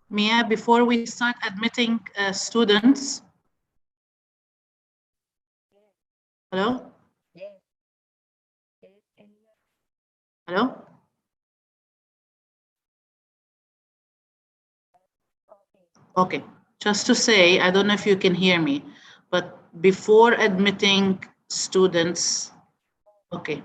Mia, before we start admitting students. Hello? Hello? Okay, just to say, I don't know if you can hear me, but before admitting students, okay,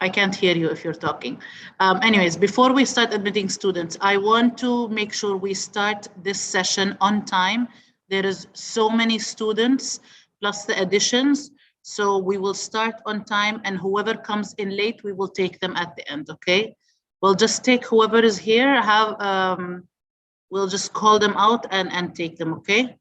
I can't hear you if you're talking. Anyways, before we start admitting students, I want to make sure we start this session on time. There is so many students plus the additions. So we will start on time, and whoever comes in late, we will take them at the end, okay? We'll just take whoever is here, we'll just call them out and take them, okay?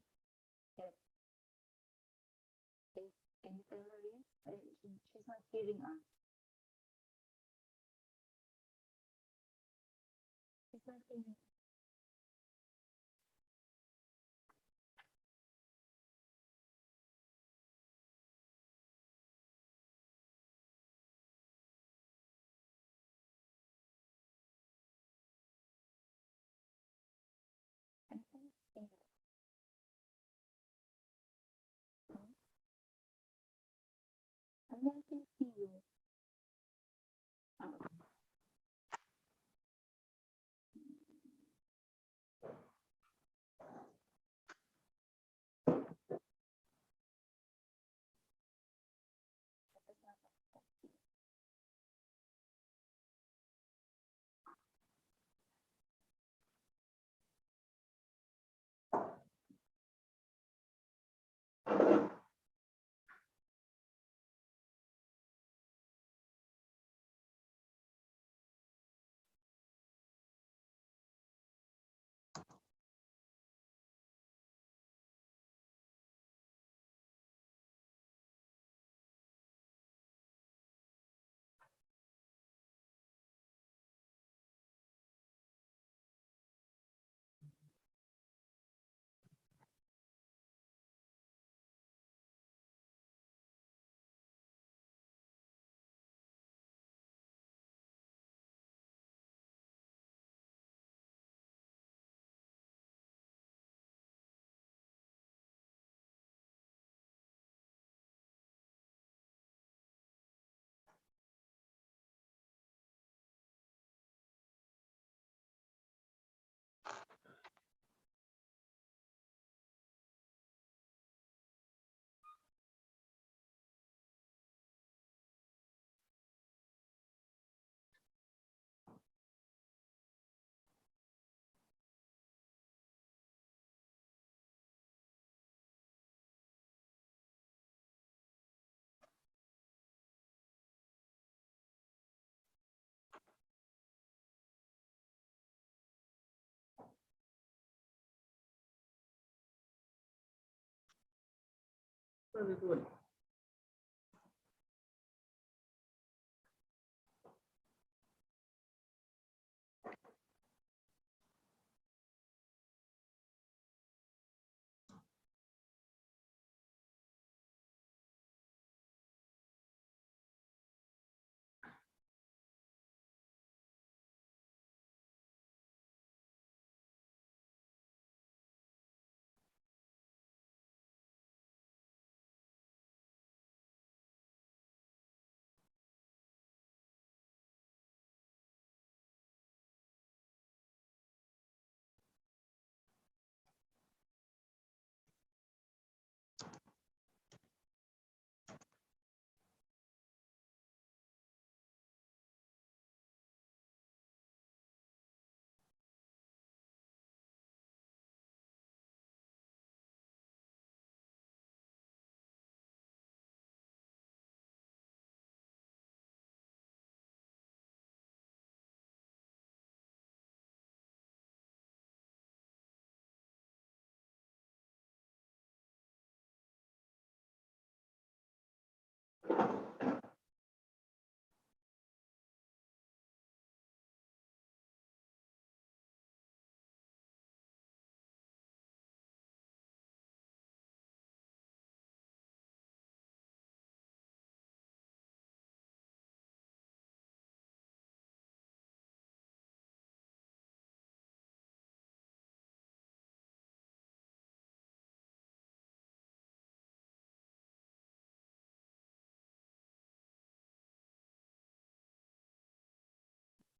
What are we doing?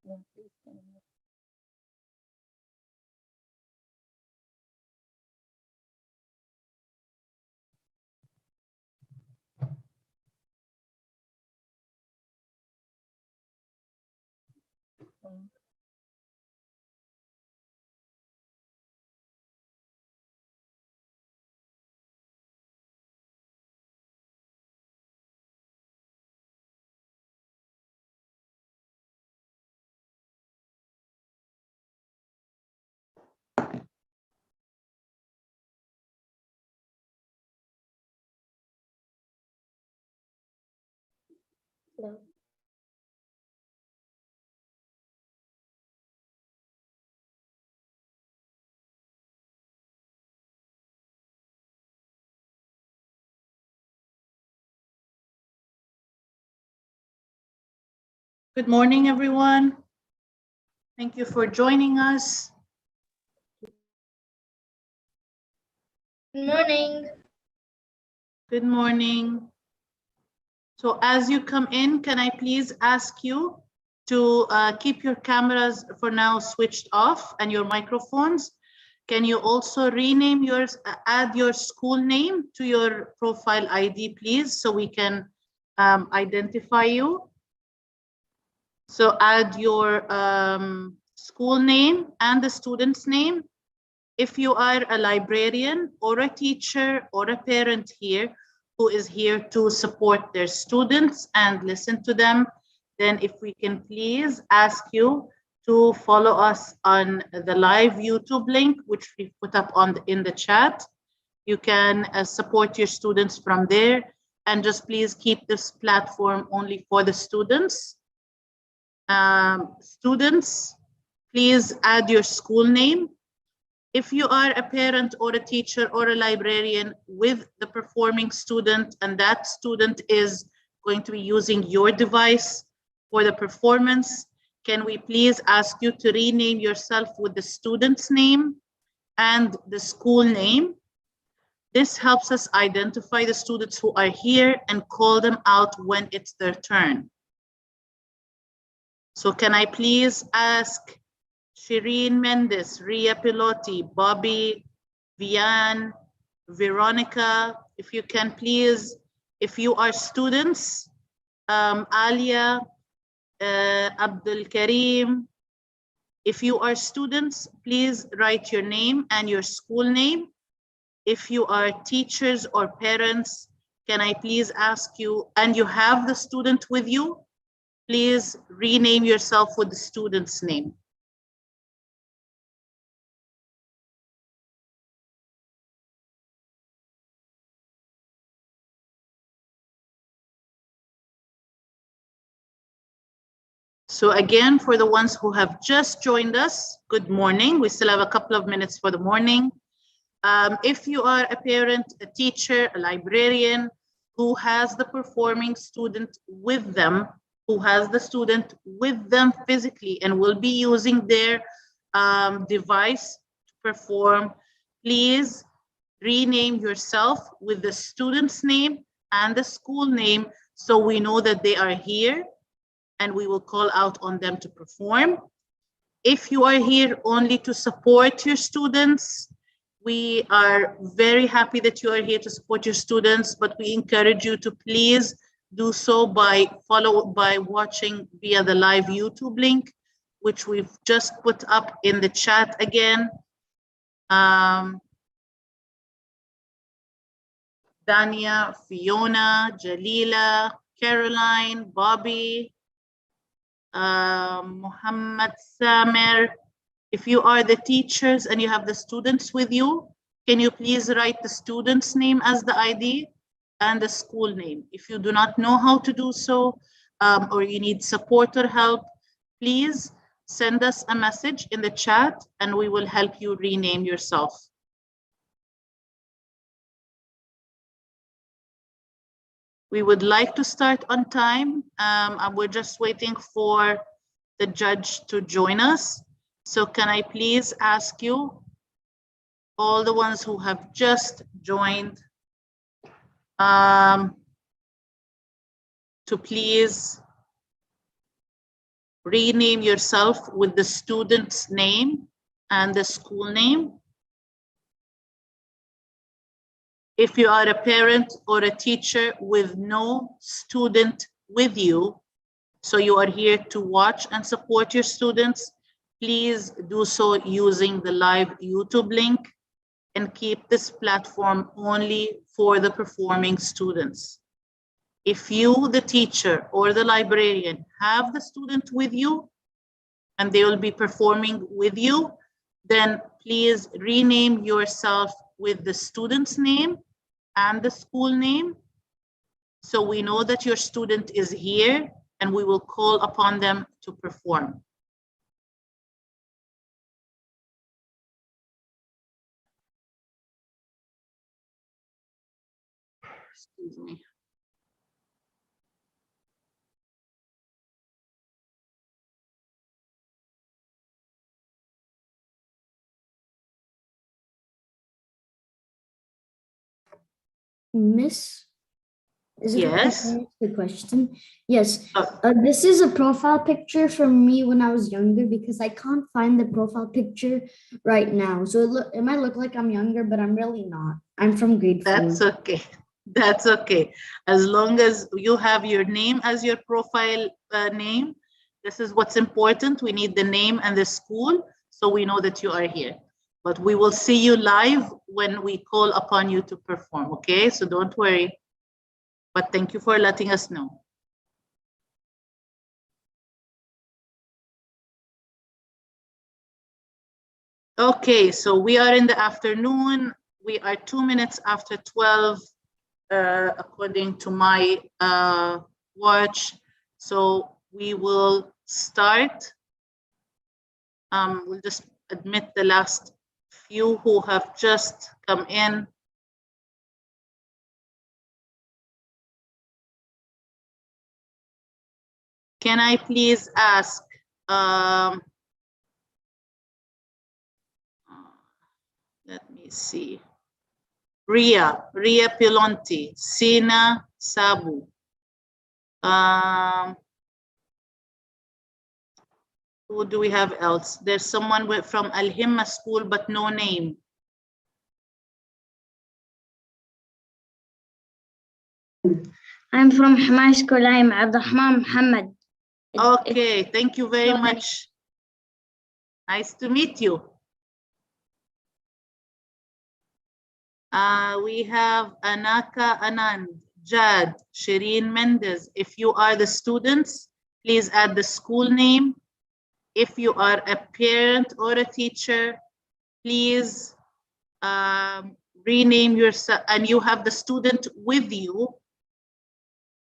Hello. Good morning, everyone. Thank you for joining us. Good morning. Good morning. So as you come in, can I please ask you to keep your cameras for now switched off and your microphones? Can you also rename yours, add your school name to your profile ID, please, so we can identify you? So add your school name and the student's name. If you are a librarian or a teacher or a parent here who is here to support their students and listen to them, then if we can please ask you to follow us on the live YouTube link, which we put up in the chat. You can support your students from there, and just please keep this platform only for the students. Students, please add your school name. If you are a parent or a teacher or a librarian with the performing student, and that student is going to be using your device for the performance, can we please ask you to rename yourself with the student's name and the school name? This helps us identify the students who are here and call them out when it's their turn. So can I please ask Shireen Mendes, Ria Pilotti, Bobby, Vian, Veronica, if you can please, if you are students, Alia, Abdul Karim, if you are students, please write your name and your school name. If you are teachers or parents, can I please ask you, and you have the student with you, please rename yourself with the student's name. So again, for the ones who have just joined us, good morning. We still have a couple of minutes for the morning. If you are a parent, a teacher, a librarian who has the performing student with them, who has the student with them physically and will be using their device to perform, please rename yourself with the student's name and the school name so we know that they are here and we will call out on them to perform. If you are here only to support your students, we are very happy that you are here to support your students, but we encourage you to please do so by watching via the live YouTube link, which we've just put up in the chat again. Dania, Fiona, Jalila, Caroline, Bobby, Muhammad Samer. If you are the teachers and you have the students with you, can you please write the student's name as the ID and the school name? If you do not know how to do so, or you need support or help, please send us a message in the chat and we will help you rename yourself. We would like to start on time. And we're just waiting for the judge to join us. So can I please ask you, all the ones who have just joined, to please rename yourself with the student's name and the school name. If you are a parent or a teacher with no student with you, so you are here to watch and support your students, please do so using the live YouTube link and keep this platform only for the performing students. If you, the teacher or the librarian, have the student with you and they will be performing with you, then please rename yourself with the student's name and the school name, so we know that your student is here and we will call upon them to perform. Excuse me. Miss, is it okay if I Yes. ask the question? Yes. Oh. This is a profile picture from me when I was younger because I can't find the profile picture right now. So it might look like I'm younger, but I'm really not. I'm from grade 4. That's okay. That's okay. As long as you have your name as your profile name, this is what's important. We need the name and the school so we know that you are here. But we will see you live when we call upon you to perform, okay? So don't worry. But thank you for letting us know. Okay, so we are in the afternoon. We are 2 minutes after 12, according to my watch. So we will start. We'll just admit the last few who have just come in. Can I please ask, let me see. Ria Pilonti, Sina Sabu. Who do we have else? There's someone from Al Himma school, but no name. I'm from High School. I'm Abdurrahman Muhammad. Okay, thank you very much. Nice to meet you. We have Anaka Anand, Jad, Shireen Mendez. If you are the students, please add the school name. If you are a parent or a teacher, please rename yourself, and you have the student with you.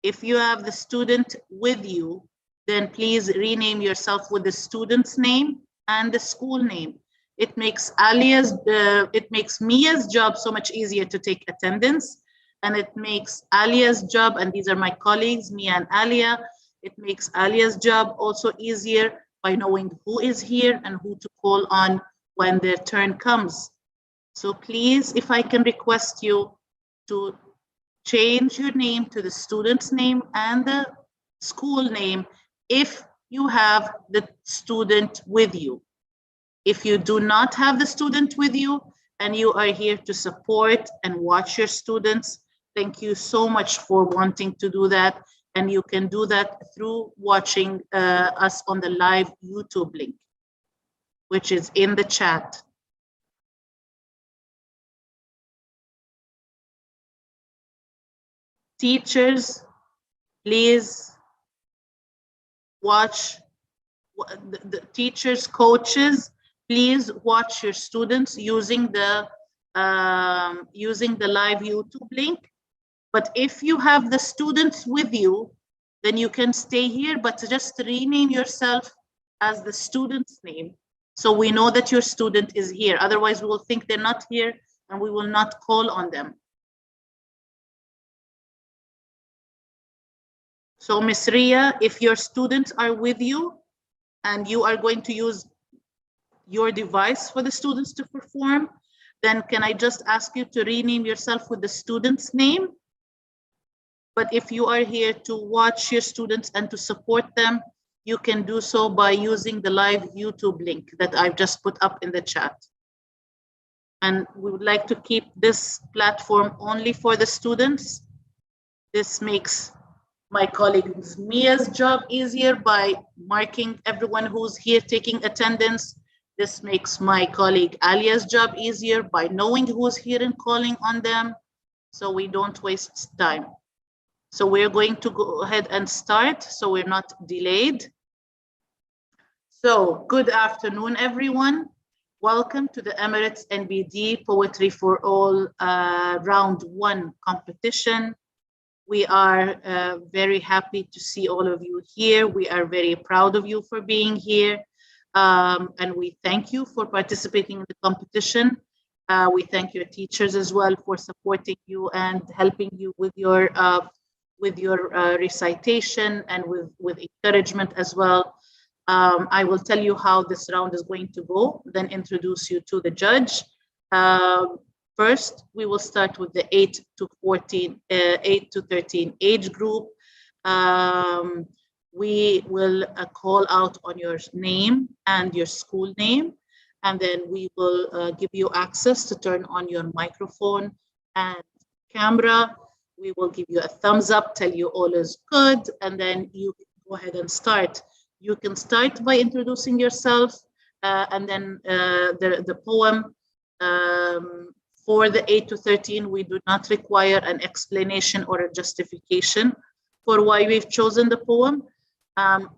If you have the student with you, then please rename yourself with the student's name and the school name. It makes Mia's job so much easier to take attendance, and it makes Alia's job, and these are my colleagues, Mia and Alia, it makes Alia's job also easier by knowing who is here and who to call on when their turn comes. So please, if I can request you to change your name to the student's name and the school name if you have the student with you. If you do not have the student with you and you are here to support and watch your students, thank you so much for wanting to do that. And you can do that through watching us on the live YouTube link, which is in the chat. Teachers, please watch the teachers, coaches, please watch your students using the live YouTube link. But if you have the students with you, then you can stay here, but just rename yourself as the student's name, so we know that your student is here. Otherwise, we will think they're not here and we will not call on them. So Ms. Ria, if your students are with you and you are going to use your device for the students to perform, then can I just ask you to rename yourself with the student's name? But if you are here to watch your students and to support them, you can do so by using the live YouTube link that I've just put up in the chat. And we would like to keep this platform only for the students. This makes my colleague Mia's job easier by marking everyone who's here taking attendance. This makes my colleague Alia's job easier by knowing who's here and calling on them, so we don't waste time. So we're going to go ahead and start, so we're not delayed. So good afternoon, everyone. Welcome to the Emirates NBD Poetry for All Round 1 competition. We are very happy to see all of you here. We are very proud of you for being here. And we thank you for participating in the competition. We thank your teachers as well for supporting you and helping you with your recitation and with encouragement as well. I will tell you how this round is going to go, then introduce you to the judge. First, we will start with the 8 to 13 age group. We will call out on your name and your school name, and then we will give you access to turn on your microphone and camera. We will give you a thumbs up, tell you all is good, and then you can go ahead and start. You can start by introducing yourself, and then the poem. For the 8 to 13, we do not require an explanation or a justification for why we've chosen the poem,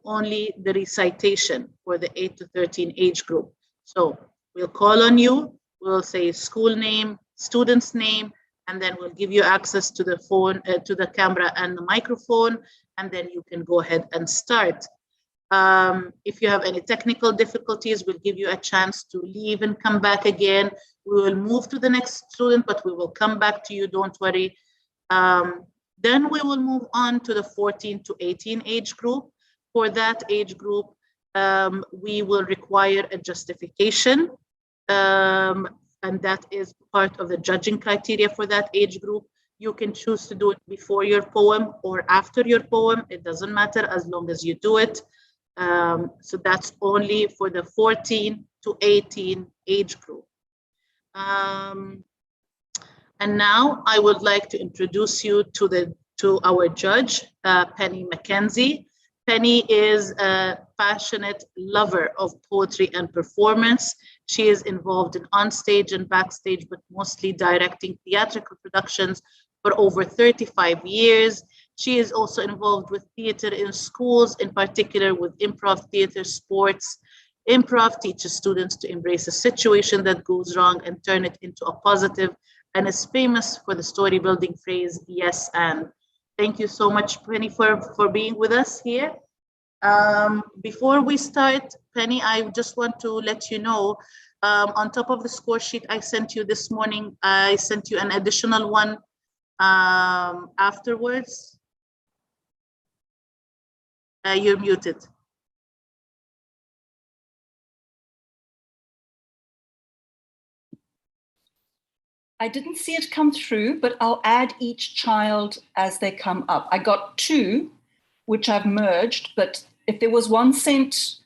only the recitation for the 8 to 13 age group. So we'll call on you, we'll say school name, student's name, and then we'll give you access to the phone, to the camera and the microphone, and then you can go ahead and start. If you have any technical difficulties, we'll give you a chance to leave and come back again. We will move to the next student, but we will come back to you, don't worry. Then we will move on to the 14 to 18 age group. For that age group, we will require a justification, and that is part of the judging criteria for that age group. You can choose to do it before your poem or after your poem. It doesn't matter as long as you do it. So that's only for the 14 to 18 age group. And now I would like to introduce you to our judge, Penny Mackenzie. Penny is a passionate lover of poetry and performance. She is involved in onstage and backstage, but mostly directing theatrical productions for over 35 years. She is also involved with theater in schools, in particular with improv theater, sports. Improv teaches students to embrace a situation that goes wrong and turn it into a positive, and is famous for the story building phrase, yes, and. Thank you so much, Penny, for being with us here. Before we start, Penny, I just want to let you know, on top of the score sheet I sent you this morning, I sent you an additional one afterwards. You're muted. I didn't see it come through, but I'll add each child as they come up. I got 2, which I've merged, but if there was one sent,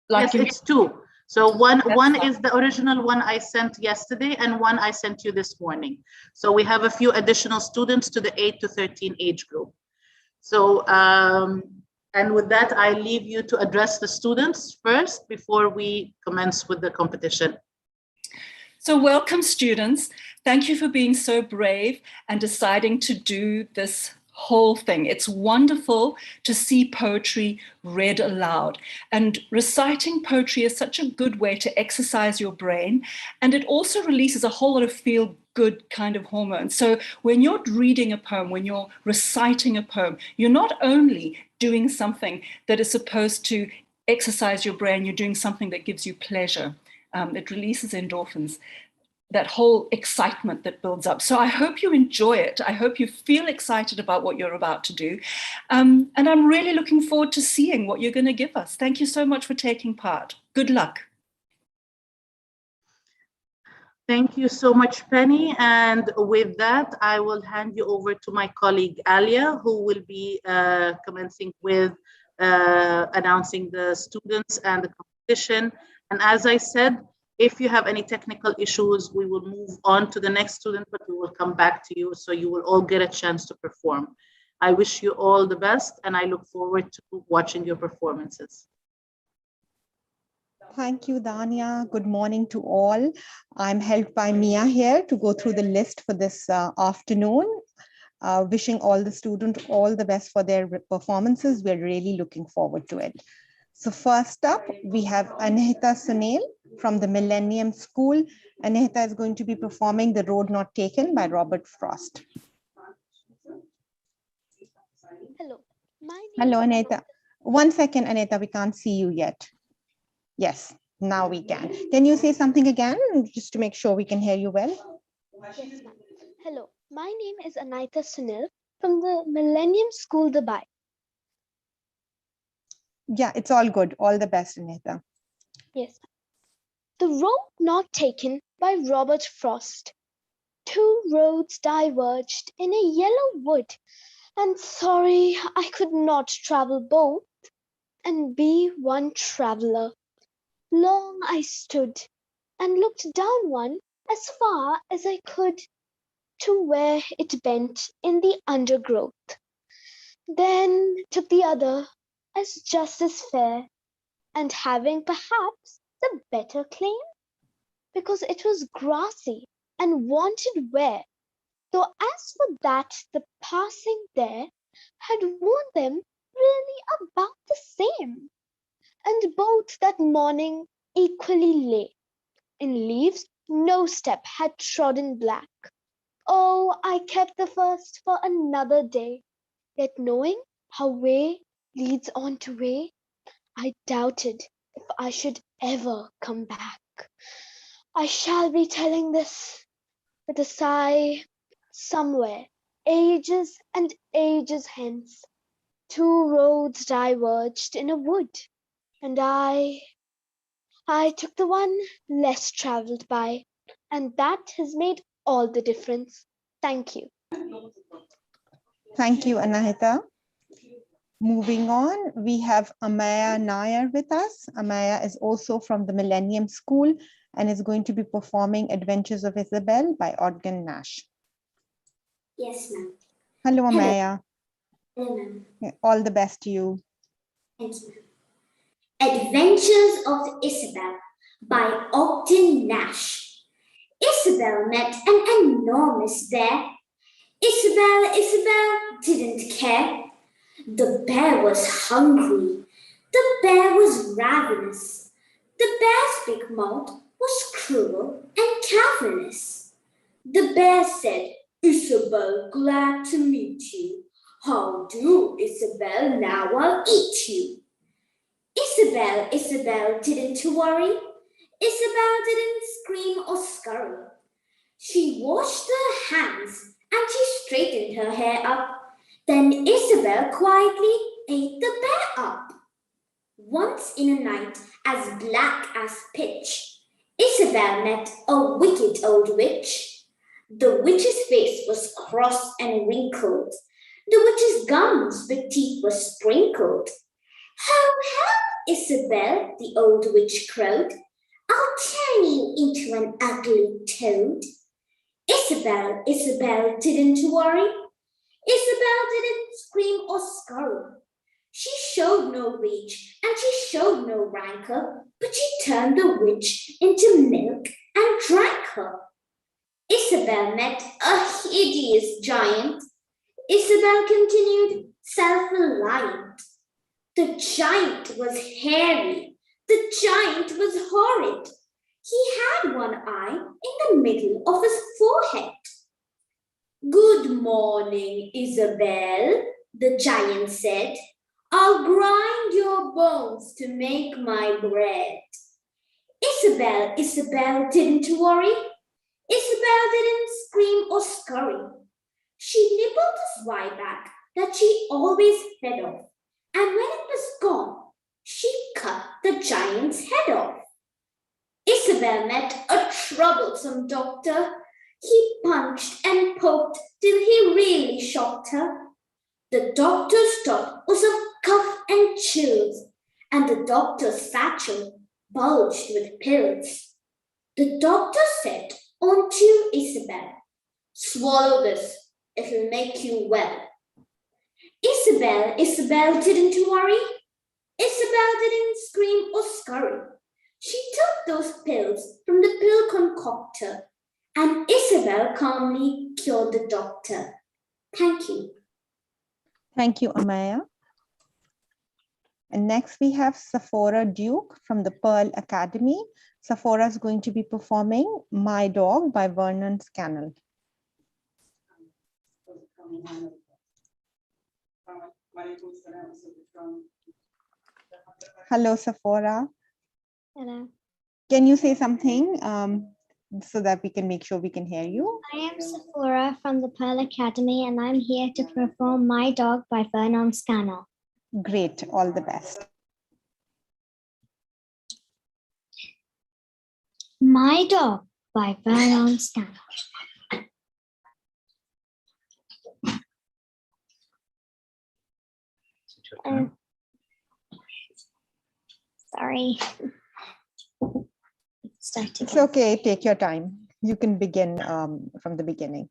like yes, it's 2. So one fine. is the original one I sent yesterday, and one I sent you this morning. So we have a few additional students to the 8 to 13 age group. So, and with that, I leave you to address the students first before we commence with the competition. So welcome, students. Thank you for being so brave and deciding to do this whole thing. It's wonderful to see poetry read aloud. And reciting poetry is such a good way to exercise your brain. And it also releases a whole lot of feel-good kind of hormones. So when you're reading a poem, when you're reciting a poem, you're not only doing something that is supposed to exercise your brain, you're doing something that gives you pleasure. It releases endorphins, that whole excitement that builds up. So I hope you enjoy it. I hope you feel excited about what you're about to do. And I'm really looking forward to seeing what you're going to give us. Thank you so much for taking part. Good luck. Thank you so much, Penny. And with that, I will hand you over to my colleague, Alia, who will be commencing with announcing the students and the competition. And as I said, if you have any technical issues, we will move on to the next student, but we will come back to you, so you will all get a chance to perform. I wish you all the best, and I look forward to watching your performances. Thank you, Dania. Good morning to all. I'm helped by Mia here to go through the list for this afternoon. Wishing all the students all the best for their performances. We're really looking forward to it. So first up, we have Anita Sunil from the Millennium School. Anita is going to be performing The Road Not Taken by Robert Frost. Hello. Hello, Anita. 1 second, Anita, we can't see you yet. Yes, now we can. Can you say something again, just to make sure we can hear you well? Yes, ma'am. Hello. My name is Anita Sunil from the Millennium School, Dubai. Yeah, it's all good. All the best, Anita. Yes. The Road Not Taken by Robert Frost. Two roads diverged in a yellow wood, and sorry I could not travel both and be one traveler. Long I stood and looked down one as far as I could to where it bent in the undergrowth. Then took the other as just as fair, and having perhaps the better claim, because it was grassy and wanted wear, though as for that the passing there had worn them really about the same, and both that morning equally lay in leaves no step had trodden black. Oh, I kept the first for another day, yet knowing how way leads on to way, I doubted if I should ever come back. I shall be telling this with a sigh somewhere, ages and ages hence. Two roads diverged in a wood, and I took the one less traveled by, and that has made all the difference. Thank you. Thank you, Anahita. Moving on, we have Amaya Nair with us. Amaya is also from the Millennium School and is going to be performing Adventures of Isabel by Ogden Nash. Yes, ma'am. Hello, Amaya. Hello, ma'am. All the best to you. Thank you, ma'am. Adventures of Isabel by Ogden Nash. Isabel met an enormous bear. Isabel didn't care. The bear was hungry. The bear was ravenous. The bear's big mouth was cruel and cavernous. The bear said, "Isabel, glad to meet you. How do, Isabel? Now I'll eat you." Isabel didn't worry. Isabel didn't scream or scurry. She washed her hands and she straightened her hair up. Then Isabel quietly ate the bear up. Once in a night as black as pitch, Isabel met a wicked old witch. The witch's face was cross and wrinkled. The witch's gums with teeth were sprinkled. "Ho, ho, Isabel," the old witch crowed. "I'll turn you into an ugly toad." Isabel didn't worry. Isabel didn't scream or scurry. She showed no rage and she showed no rancor, but she turned the witch into milk and drank her. Isabel met a hideous giant. Isabel continued self-reliant. The giant was hairy. The giant was horrid. He had one eye in the middle of his forehead. "Good morning, Isabel," the giant said. "I'll grind your bones to make my bread." Isabel didn't worry. Isabel didn't scream or scurry. She nibbled his zwieback that she always fed off, and when it was gone, she cut the giant's head off. Isabel met a troublesome doctor. He punched and poked till he really shocked her. The doctor's talk was of tough and chilled, and the doctor's satchel bulged with pills. The doctor said, "On to you, Isabel. Swallow this, it'll make you well." Isabel didn't worry. Isabel didn't scream or scurry. She took those pills from the pill concoctor, and Isabel calmly cured the doctor. Thank you. Thank you, Amaya. And next we have Sephora Duke from the Pearl Academy. Sephora is going to be performing My Dog by Vernon Scannell. Hello, Sephora. Hello. Can you say something so that we can make sure we can hear you? I am Sephora from the Pearl Academy, and I'm here to perform My Dog by Vernon Scannell. Great, all the best. My Dog by Vernon Scannell. Sorry. Start It's again. okay, take your time. You can begin from the beginning.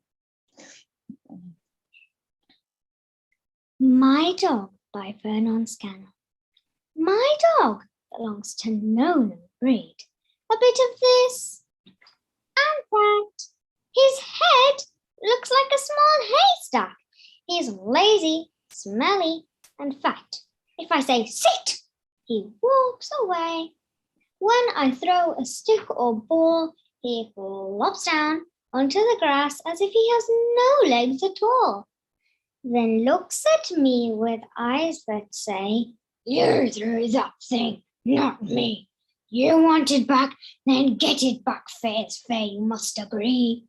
My Dog by Vernon Scannell. My dog belongs to no known breed. A bit of this and that. His head looks like a small haystack. He's lazy, smelly, and fat. If I say sit, he walks away. When I throw a stick or ball, he flops down onto the grass as if he has no legs at all. Then looks at me with eyes that say, "You threw that thing, not me. You want it back, then get it back. Fair's fair, you must agree."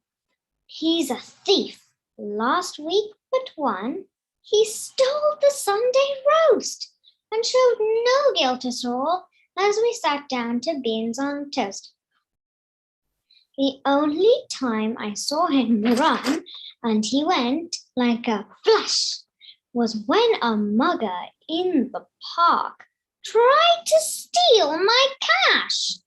He's a thief. Last week but one, he stole the Sunday roast and showed no guilt at all as we sat down to beans on toast. The only time I saw him run, and he went like a flash, was when a mugger in the park tried to steal my cash.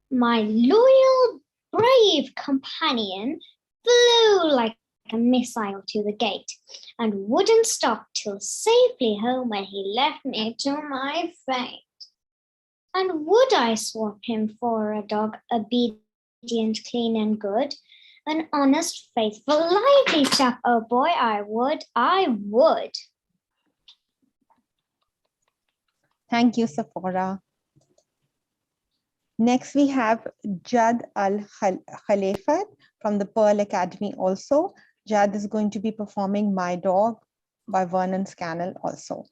My loyal, brave companion flew like a missile to the gate and wouldn't stop till safely home, when he left me to my fate. And would I swap him for a dog obedient, clean and good, an honest, faithful, lively chap? Oh boy, I would. Thank you, Sephora. Next, we have Jad Al-Khalifat from the Pearl Academy also. Jad is going to be performing My Dog by Vernon Scannell also.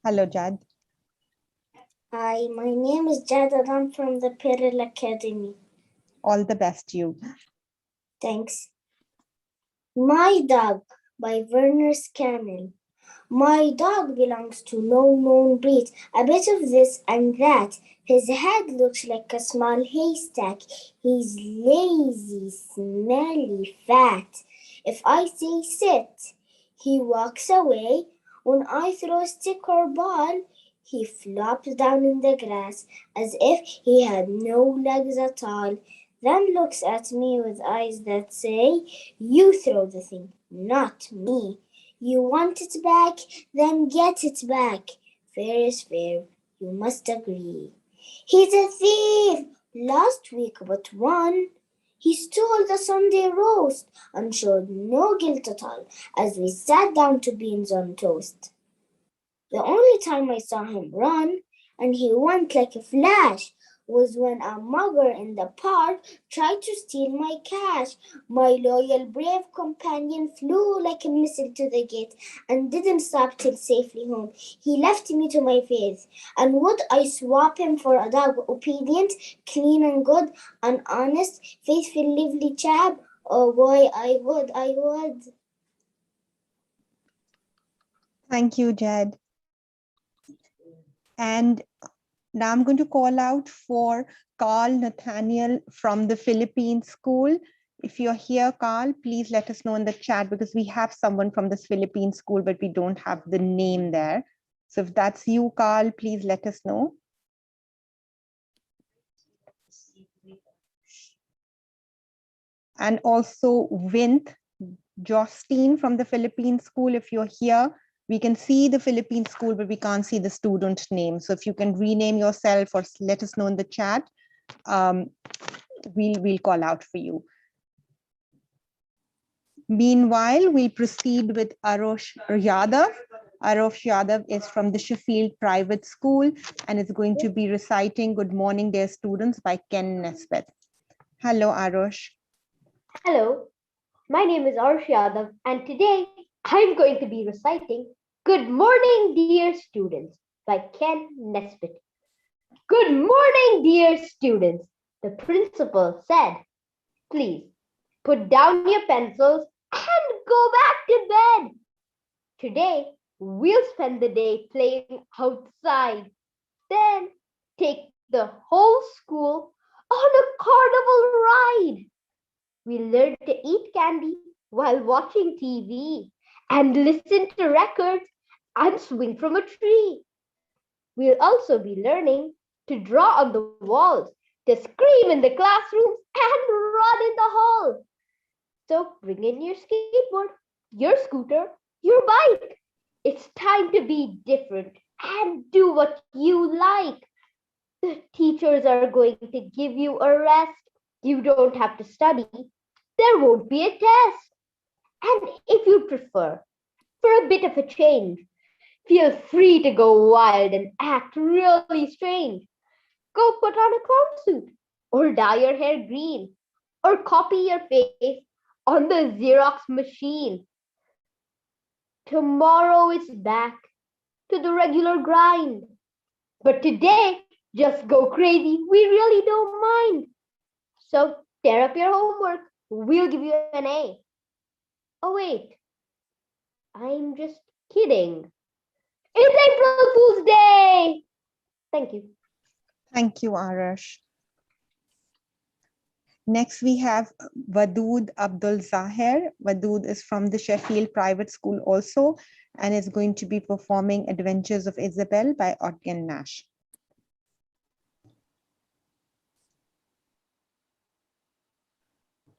Hello, Jad. Hi, my name is Jad and I'm from the Pearl Academy. All the best to you. Thanks. My Dog by Vernon Scannell. My dog belongs to no known breed, a bit of this and that. His head looks like a small haystack. He's lazy, smelly, fat. If I say sit, he walks away. When I throw a stick or ball, he flops down in the grass as if he had no legs at all. Then looks at me with eyes that say, "You throw the thing, not me. You want it back, then get it back. Fair is fair, you must agree." He's a thief. Last week but one, he stole the Sunday roast and showed no guilt at all as we sat down to beans on toast. The only time I saw him run, and he went like a flash, was when a mugger in the park tried to steal my cash. My loyal, brave companion flew like a missile to the gate and didn't stop till safely home. He left me to my fate. And would I swap him for a dog obedient, clean and good, an honest, faithful, lively chap? Oh boy, I would. Thank you, Jad. And now I'm going to call out for Carl Nathaniel from the Philippine school. If you're here, Carl, please let us know in the chat because we have someone from this Philippine school, but we don't have the name there. So if that's you, Carl, please let us know. And also Vint Justine from the Philippine school, if you're here, we can see the Philippine school, but we can't see the student name. So if you can rename yourself or let us know in the chat, we'll call out for you. Meanwhile, we'll proceed with Arosh Yadav. Arosh Yadav is from the Sheffield Private School and is going to be reciting Good Morning, Dear Students by Ken Nesbitt. Hello, Arosh. Hello, my name is Arush Yadav, and today I'm going to be reciting Good Morning, Dear Students by Ken Nesbitt. Good morning, dear students, the principal said. Please put down your pencils and go back to bed. Today, we'll spend the day playing outside, then take the whole school on a carnival ride. We learn to eat candy while watching TV and listen to records and swing from a tree. We'll also be learning to draw on the walls, to scream in the classrooms and run in the hall. So bring in your skateboard, your scooter, your bike. It's time to be different and do what you like. The teachers are going to give you a rest. You don't have to study. There won't be a test. And if you prefer, for a bit of a change, feel free to go wild and act really strange. Go put on a clown suit, or dye your hair green, or copy your face on the Xerox machine. Tomorrow is back to the regular grind. But today, just go crazy. We really don't mind. So tear up your homework. We'll give you an A. Oh, wait. I'm just kidding. It's April Fool's Day. Thank you. Thank you, Arash. Next, we have Wadood Abdul Zahir. Wadood is from the Sheffield Private School also, and is going to be performing Adventures of Isabel by Ogden Nash.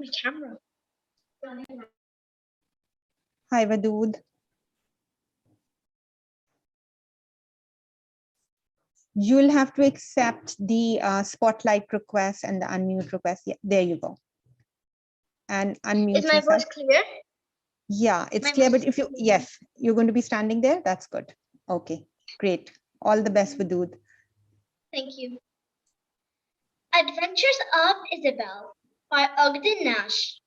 My camera. Hi, Wadood. You'll have to accept the spotlight request and the unmute request. Yeah, there you go. And unmute Is my yourself. voice clear? Yeah, it's My clear, voice but if you, yes, you're going to be standing there. That's good. Okay, great. All the best, Wadood. Thank you. Adventures of Isabel by Ogden Nash.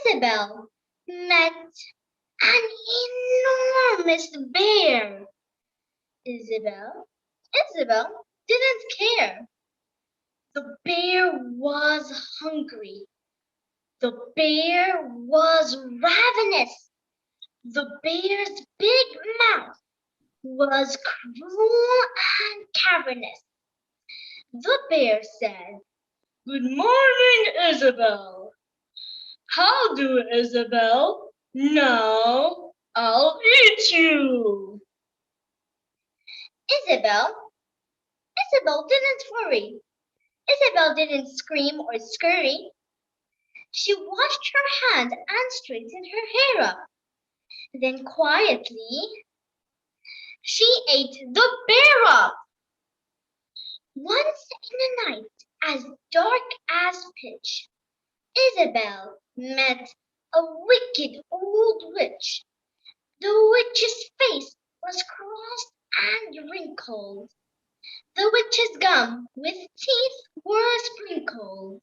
Isabel met an enormous bear. Isabel didn't care. The bear was hungry. The bear was ravenous. The bear's big mouth was cruel and cavernous. The bear said, "Good morning, Isabel." "How do, Isabel? Now I'll eat you." Isabel didn't worry. Isabel didn't scream or scurry. She washed her hands and straightened her hair up. Then quietly, she ate the bear up. Once in a night as dark as pitch, Isabel met a wicked old witch. The witch's face was crossed and wrinkled. The witch's gum with teeth were sprinkled.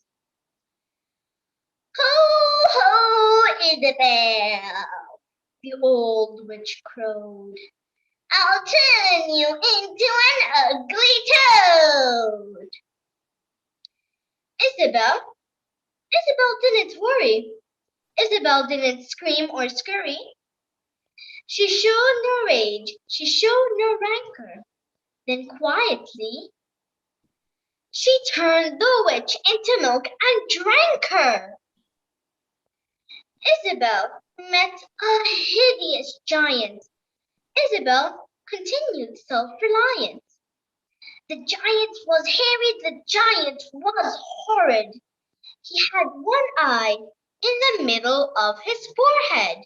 "Ho, ho, Isabel," the old witch crowed. "I'll turn you into an ugly toad." Isabel didn't worry. Isabel didn't scream or scurry. She showed no rage. She showed no rancor. Then quietly, She turned the witch into milk and drank her. Isabel met a hideous giant. Isabel continued self-reliant. The giant was hairy, the giant was horrid. He had one eye in the middle of his forehead.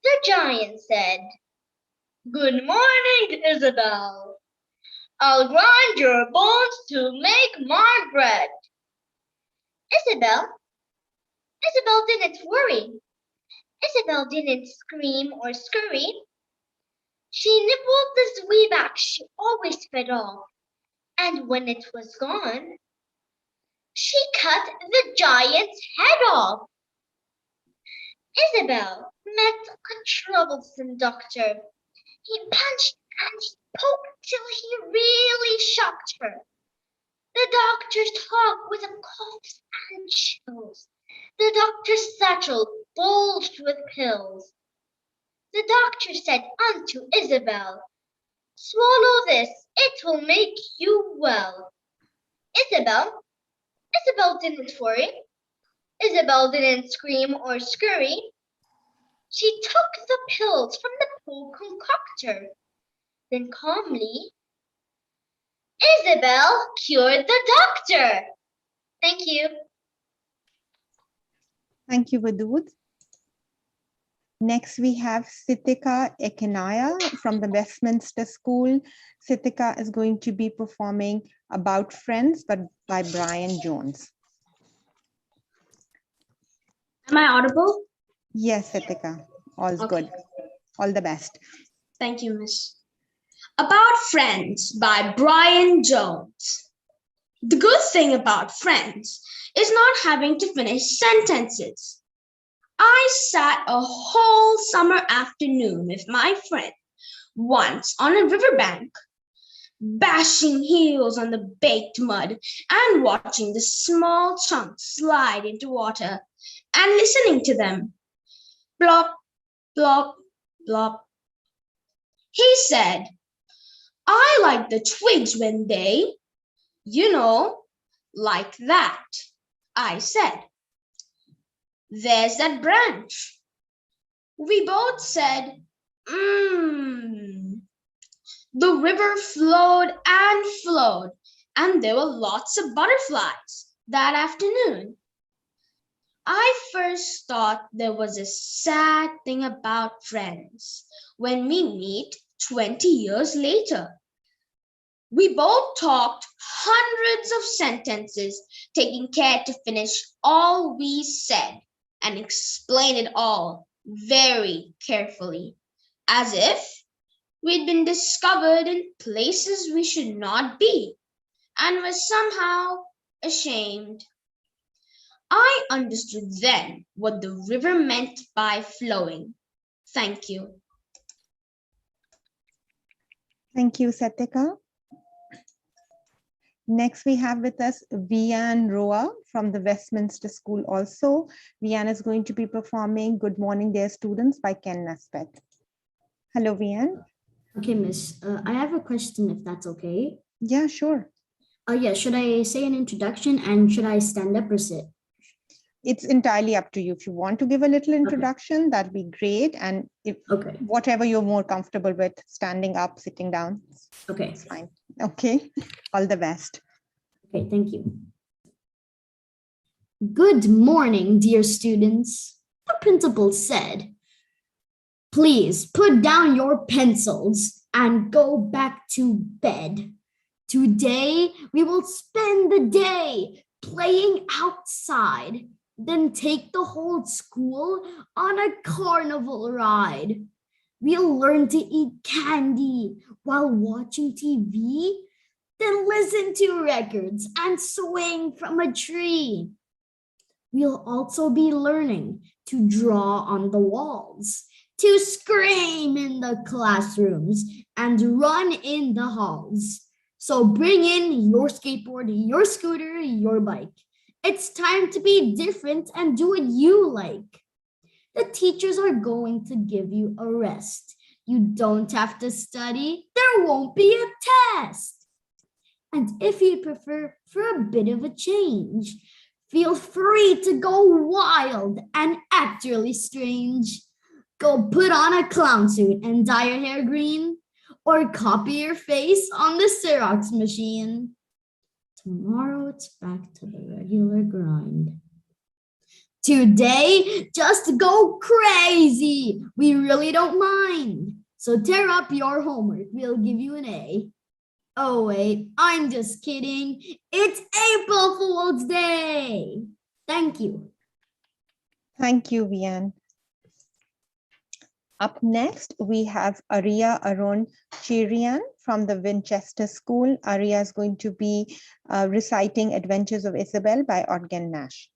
The giant said, "Good morning, Isabel. I'll grind your bones to make my bread." Isabel didn't worry. Isabel didn't scream or scurry. She nibbled the sweetback she always fed off, and when it was gone, she cut the giant's head off. Isabel met a troublesome doctor. He punched and poked till he really shocked her. The doctor's talk with a coughs and chills. The doctor's satchel bulged with pills. The doctor said unto Isabel, "Swallow this, it will make you well." Isabel didn't worry. Isabel didn't scream or scurry. She took the pills from the pill concoctor. Then calmly, Isabel cured the doctor. Thank you. Thank you, Vadud. Next, we have Sitika Ekanaya from the Westminster School. Sitika is going to be performing About Friends, but by Brian Jones. Am I audible? Yes, Sitika, all's good. All the best. Thank you, Miss. About Friends by Brian Jones. The good thing about friends is not having to finish sentences. I sat a whole summer afternoon with my friend once on a riverbank, bashing heels on the baked mud and watching the small chunks slide into water and listening to them. Plop, plop, plop. He said, "I like the twigs when they, like that." I said, "There's that branch." We both said, The river flowed and flowed, and there were lots of butterflies that afternoon. I first thought there was a sad thing about friends when we meet 20 years later. We both talked hundreds of sentences, taking care to finish all we said and explain it all very carefully, as if we'd been discovered in places we should not be and were somehow ashamed. I understood then what the river meant by flowing. Thank you. Thank you, Satika. Next, we have with us Vian Roa from the Westminster School also. Vian is going to be performing Good Morning Dear Students by Ken Nesbitt. Hello, Vian. Okay, Miss. I have a question, if that's okay. Yeah, sure. Yeah, should I say an introduction and should I stand up or sit? It's entirely up to you. If you want to give a little introduction, that'd be great. And if whatever you're more comfortable with, standing up, sitting down. Okay. It's fine. Okay. All the best. Okay, thank you. Good morning, dear students. The principal said, "Please put down your pencils and go back to bed. Today we will spend the day playing outside, then take the whole school on a carnival ride. We'll learn to eat candy while watching TV, then listen to records and swing from a tree. We'll also be learning to draw on the walls, to scream in the classrooms, and run in the halls. So bring in your skateboard, your scooter, your bike. It's time to be different and do what you like. The teachers are going to give you a rest. You don't have to study. There won't be a test. And if you prefer for a bit of a change, feel free to go wild and act really strange. Go put on a clown suit and dye your hair green, or copy your face on the Xerox machine. Tomorrow it's back to the regular grind. Today, just go crazy. We really don't mind. So tear up your homework. We'll give you an A. Oh, wait, I'm just kidding. It's April Fool's Day. Thank you. Thank you, Vian. Up next, we have Arya Arun Chirian from the Winchester School. Arya is going to be reciting Adventures of Isabel by Ogden Nash.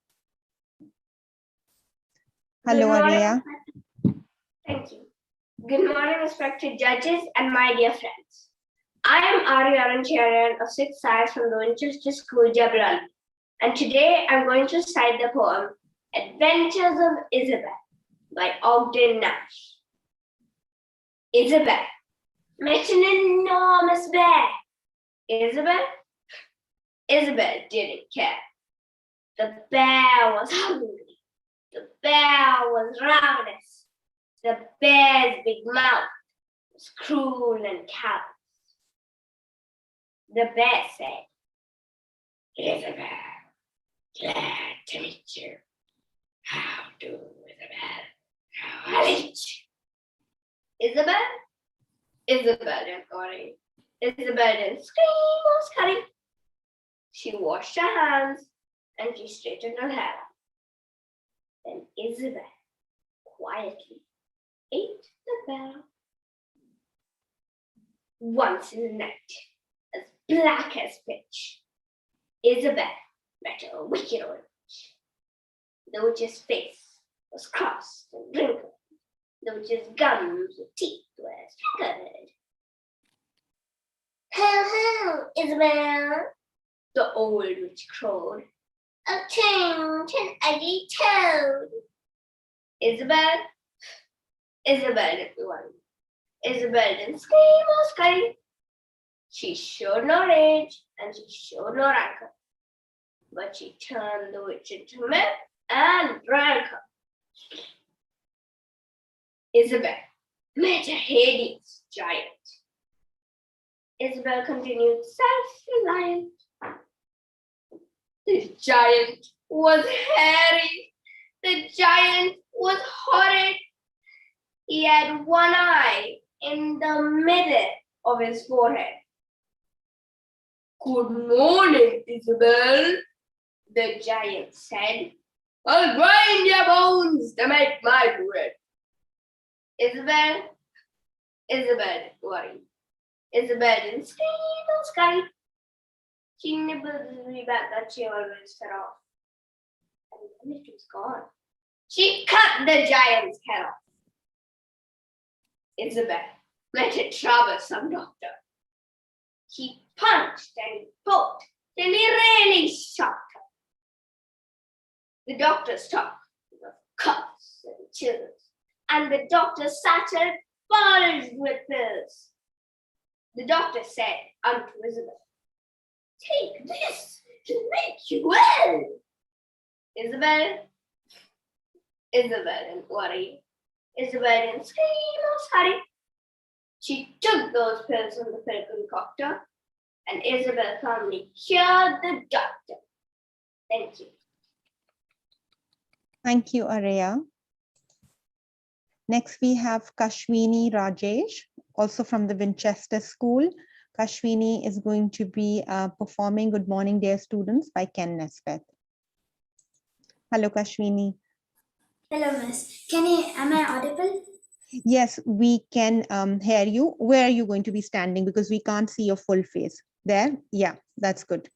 Hello, Arya. Thank you. Good morning, respected judges and my dear friends. I am Arya Arun Chirian of 6th Science from the Winchester School, Jabrali. And today I'm going to recite the poem Adventures of Isabel by Ogden Nash. Isabel met an enormous bear. Isabel didn't care. The bear was hungry. The bear was ravenous. The bear's big mouth was cruel and callous. The bear said, Isabel, glad to meet you. How do, Isabel? How are you? Isabel didn't worry. Isabel didn't scream or scurry. She washed her hands and she straightened her hair. Then Isabel quietly ate the bear. Once in the night, as black as pitch, Isabel met a wicked old witch. The witch's face was crossed and wrinkled. The witch's gums and teeth were staggered. Ho, Isabel, the old witch crowed. A change, an ugly toad. Isabel didn't worry. Isabel didn't scream or scurry. She showed no rage and she showed no rancor. But she turned the witch into milk and drank her. Isabel met a hideous giant. Isabel continued self-reliant. The giant was hairy. The giant was horrid. He had one eye in the middle of his forehead. Good morning, Isabel, the giant said. I'll grind your bones to make my bread. Isabel didn't worry. Isabel didn't scream or scurry. She nibbled the tree back that she always fed off. And when it was gone, she cut the giant's head off. Isabel met a troublesome doctor. He punched and poked till he really shocked her. The doctor's talk was cuffs and chills, and the doctor's satchel bulged with pills. The doctor said unto Isabel, take this to make you well. Isabel didn't worry. Isabel didn't scream or scurry. She took those pills from the pill concoctor, and Isabel calmly cured the doctor. Thank you. Thank you, Arya. Next, we have Kashwini Rajesh, also from the Winchester School. Kashwini is going to be performing Good Morning, Dear Students by Ken Nesbitt. Hello, Kashwini. Hello, Miss. Am I audible? Yes, we can hear you. Where are you going to be standing? Because we can't see your full face. There? Yeah, that's good.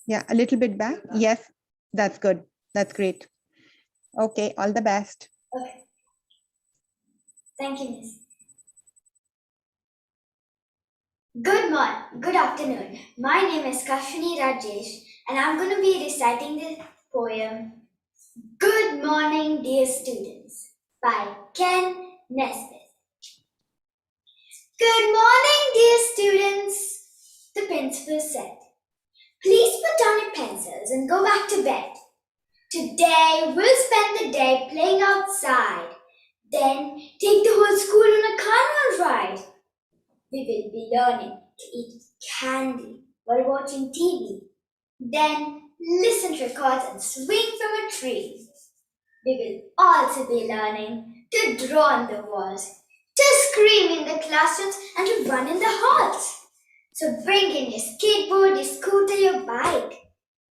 Yeah, a little bit back. Yes, that's good. That's great. Okay, all the best. Okay. Thank you, Miss. Good afternoon. My name is Kashwini Rajesh, and I'm going to be reciting the poem Good Morning, Dear Students by Ken Nesbitt. Good morning, dear students. The principal said, "Please put down your pencils and go back to bed. Today we'll spend the day playing outside. Then take the whole school on a carnival ride. We will be learning to eat candy while watching TV. Then listen to records and swing from a tree. We will also be learning to draw on the walls, to scream in the classrooms, and to run in the halls. So bring in your skateboard, your scooter, your bike.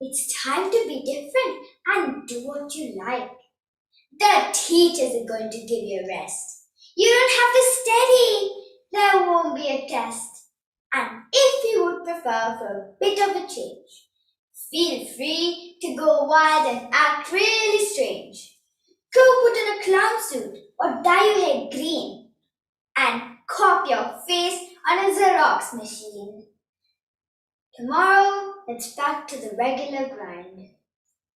It's time to be different and do what you like. The teachers are going to give you a rest. You don't have to study. There won't be a test. And if you would prefer for a bit of a change, feel free to go wild and act really strange. Go put on a clown suit or dye your hair green and copy your face on a Xerox machine. Tomorrow, it's back to the regular grind.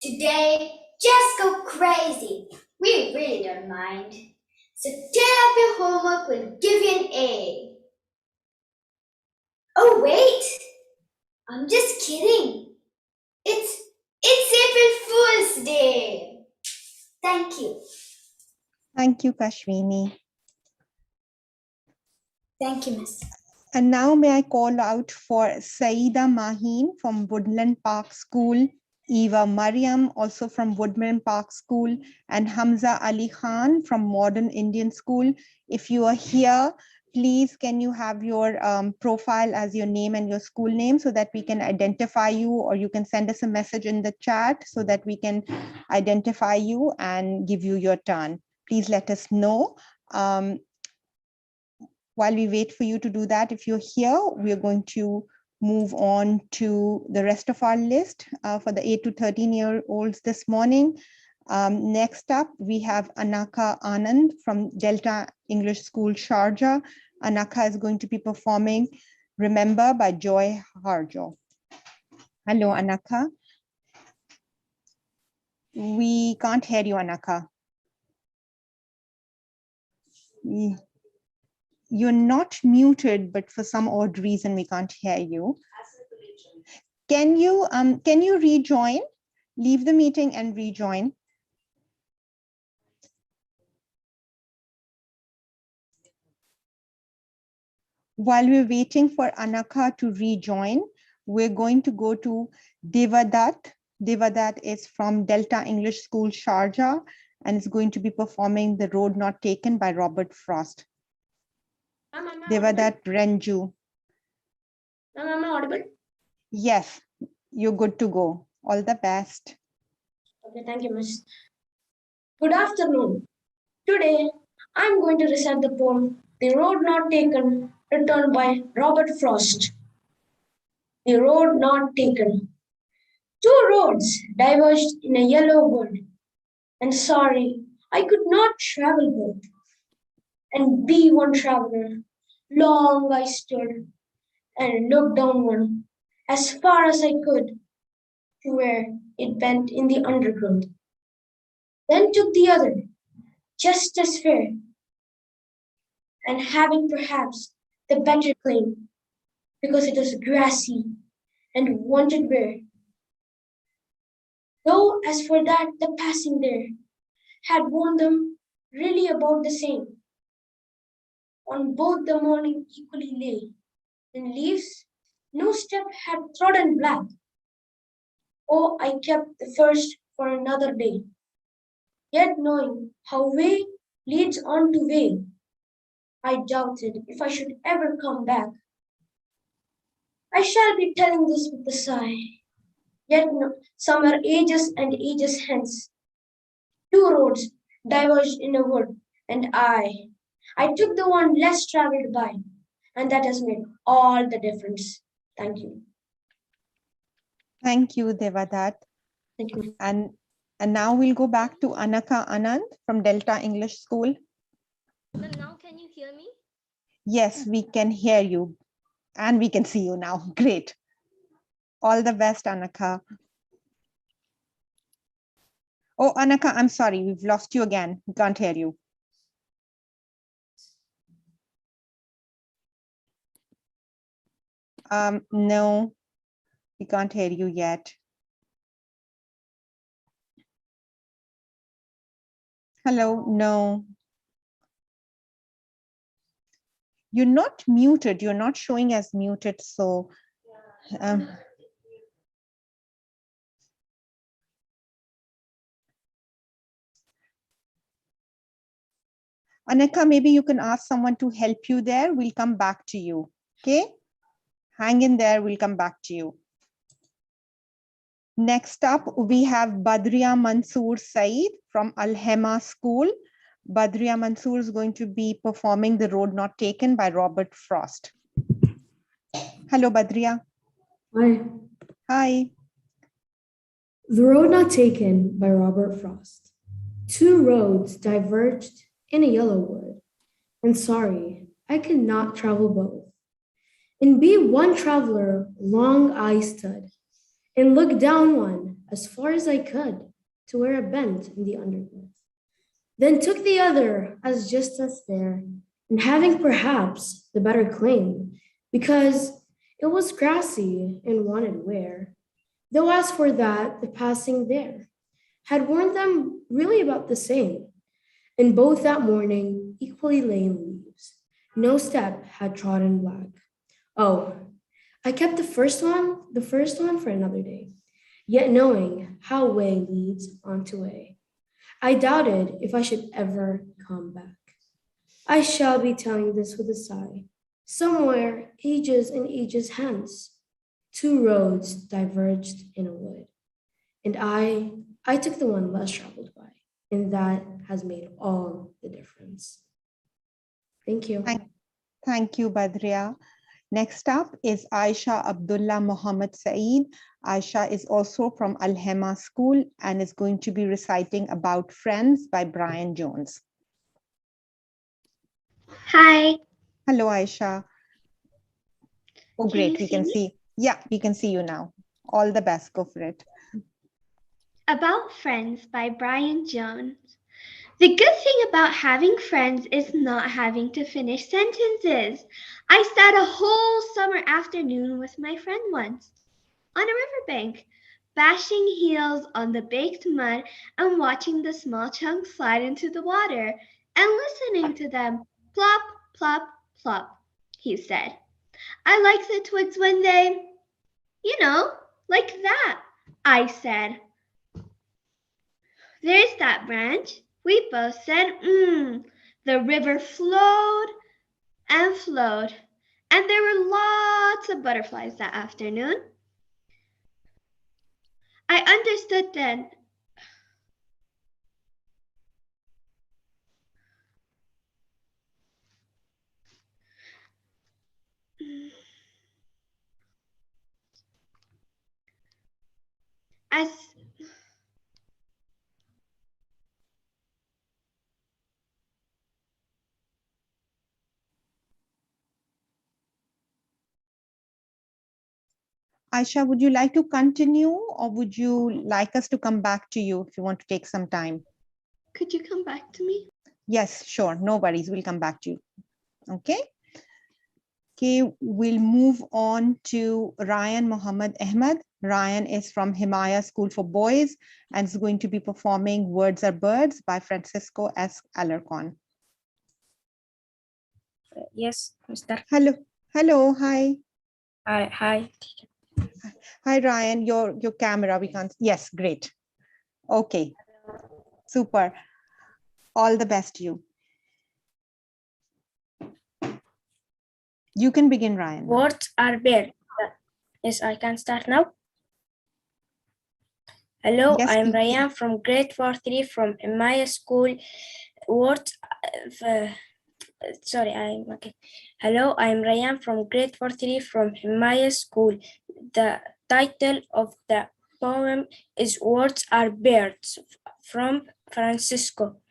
Today, just go crazy. We really don't mind. So tear up your homework, we'll give you an A. Oh wait, I'm just kidding. It's April Fool's Day. Thank you. Thank you, Kashmini. Thank you, Miss. And now may I call out for Saida Maheen from Woodland Park School, Eva Mariam, also from Woodland Park School, and Hamza Ali Khan from Modern Indian School. If you are here, please can you have your profile as your name and your school name so that we can identify you, or you can send us a message in the chat so that we can identify you and give you your turn. Please let us know. While we wait for you to do that, if you're here, we're going to move on to the rest of our list for the 8 to 13-year-olds this morning. Next up, we have Anaka Anand from Delta English School, Sharjah. Anaka is going to be performing Remember by Joy Harjo. Hello, Anaka. We can't hear you, Anaka. You're not muted, but for some odd reason, we can't hear you. Can you rejoin? Leave the meeting and rejoin. While we're waiting for Anaka to rejoin, we're going to go to Devadat. Devadat is from Delta English School, Sharjah, and is going to be performing The Road Not Taken by Robert Frost. Devadat Renju. Am I audible? Yes, you're good to go. All the best. Okay, thank you, Miss. Good afternoon. Today, I'm going to recite the poem, The Road Not Taken, written by Robert Frost. The Road Not Taken. Two roads diverged in a yellow wood, and sorry, I could not travel both. And be one traveler, long I stood, and looked downward as far as I could to where it bent in the undergrowth. Then took the other, just as fair, and having perhaps the better claim, because it was grassy and wanted bare. Though as for that, the passing there had worn them really about the same. On both the morning equally lay, in leaves no step had trodden black. Oh, I kept the first for another day, yet knowing how way leads on to way, I doubted if I should ever come back. I shall be telling this with a sigh, yet no, somewhere ages and ages hence, two roads diverged in a wood, and I took the one less traveled by, and that has made all the difference. Thank you. Thank you, Devadat. Thank you. And now we'll go back to Anaka Anand from Delta English School. Ma'am, now can you hear me? Yes, we can hear you and we can see you now. Great. All the best, Anaka. Oh, Anaka, I'm sorry, we've lost you again. We can't hear you. No, we can't hear you yet. Hello, no. You're not muted. You're not showing as muted. So Anaka, maybe you can ask someone to help you there. We'll come back to you. Okay. Hang in there. We'll come back to you. Next up, we have Badriya Mansoor Saeed from Al-Hema School. Badriya Mansoor is going to be performing The Road Not Taken by Robert Frost. Hello, Badriya. Hi. Hi. The Road Not Taken by Robert Frost. Two roads diverged in a yellow wood, and sorry, I could not travel both. And be one traveler long I stood, and looked down one as far as I could to where a bent in the undergrowth. Then took the other as just as there, and having perhaps the better claim, because it was grassy and wanted wear. Though as for that, the passing there had warned them really about the same, and both that morning equally lay in leaves. No step had trodden black. Oh, I kept the first one for another day, yet knowing how way leads on to way. I doubted if I should ever come back. I shall be telling this with a sigh. Somewhere, ages and ages hence, two roads diverged in a wood, and I took the one less traveled by, and that has made all the difference. Thank you. Thank you, Badriya. Next up is Aisha Abdullah Muhammad Saeed. Aisha is also from Al-Hema School and is going to be reciting About Friends by Brian Jones. Hi. Hello, Aisha. Oh, great. We can see. Yeah, we can see you now. All the best. Go for it. About Friends by Brian Jones. The good thing about having friends is not having to finish sentences. I sat a whole summer afternoon with my friend once on a riverbank, bashing heels on the baked mud and watching the small chunks slide into the water and listening to them plop, plop, plop, he said. I like the twigs when they, like that, I said. There's that branch. We both said, The river flowed and flowed, and there were lots of butterflies that afternoon. I understood then. As Aisha, would you like to continue or would you like us to come back to you if you want to take some time? Could you come back to me? Yes, sure. No worries. We'll come back to you. Okay. Okay, we'll move on to Ryan Muhammad Ahmed. Ryan is from Himalaya School for Boys and is going to be performing Words Are Birds by Francisco S. Alarcon. Yes, Mr. Hello. Hello. Hi. Hi. Hi, Ryan. Your camera, we can't. Yes, great. Okay. Super. All the best to you. You can begin, Ryan. Words are birds. Yes, I can start now. Hello, Yes, I'm Ryan from grade 4-3 from Himalaya School. Words. Hello, I'm Ryan from grade 4-3 from Himalaya School. The title of the poem is Words Are Birds from Francisco.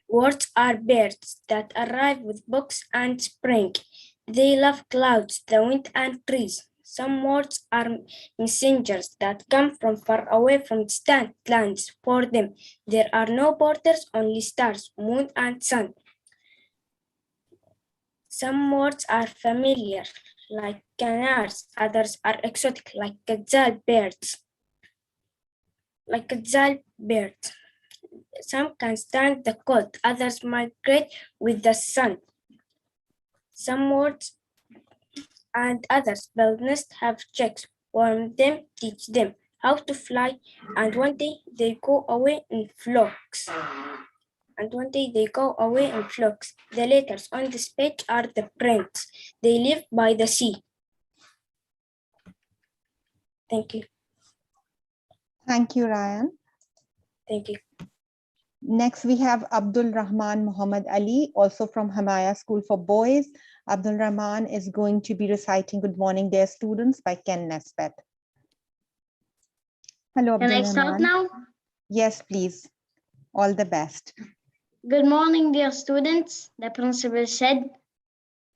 Words are birds that arrive with books and spring. They love clouds, the wind, and trees. Some words are messengers that come from far away from distant lands. For them, there are no borders, only stars, moon, and sun. Some words are familiar, like canards. Others are exotic, like gazelle birds. Some can stand the cold, others migrate with the sun. Some words and others build nests, have chicks, warm them, teach them how to fly, and one day they go away in flocks. The letters on this page are the prints. They live by the sea. Thank you. Thank you, Ryan. Thank you. Next, we have Abdul Rahman Muhammad Ali, also from Hamaya School for Boys. Abdul Rahman is going to be reciting Good Morning, Dear Students by Ken Nesbitt. Hello, Abdul Can I Rahman. start now? Yes, please. All the best. Good morning, dear students. The principal said,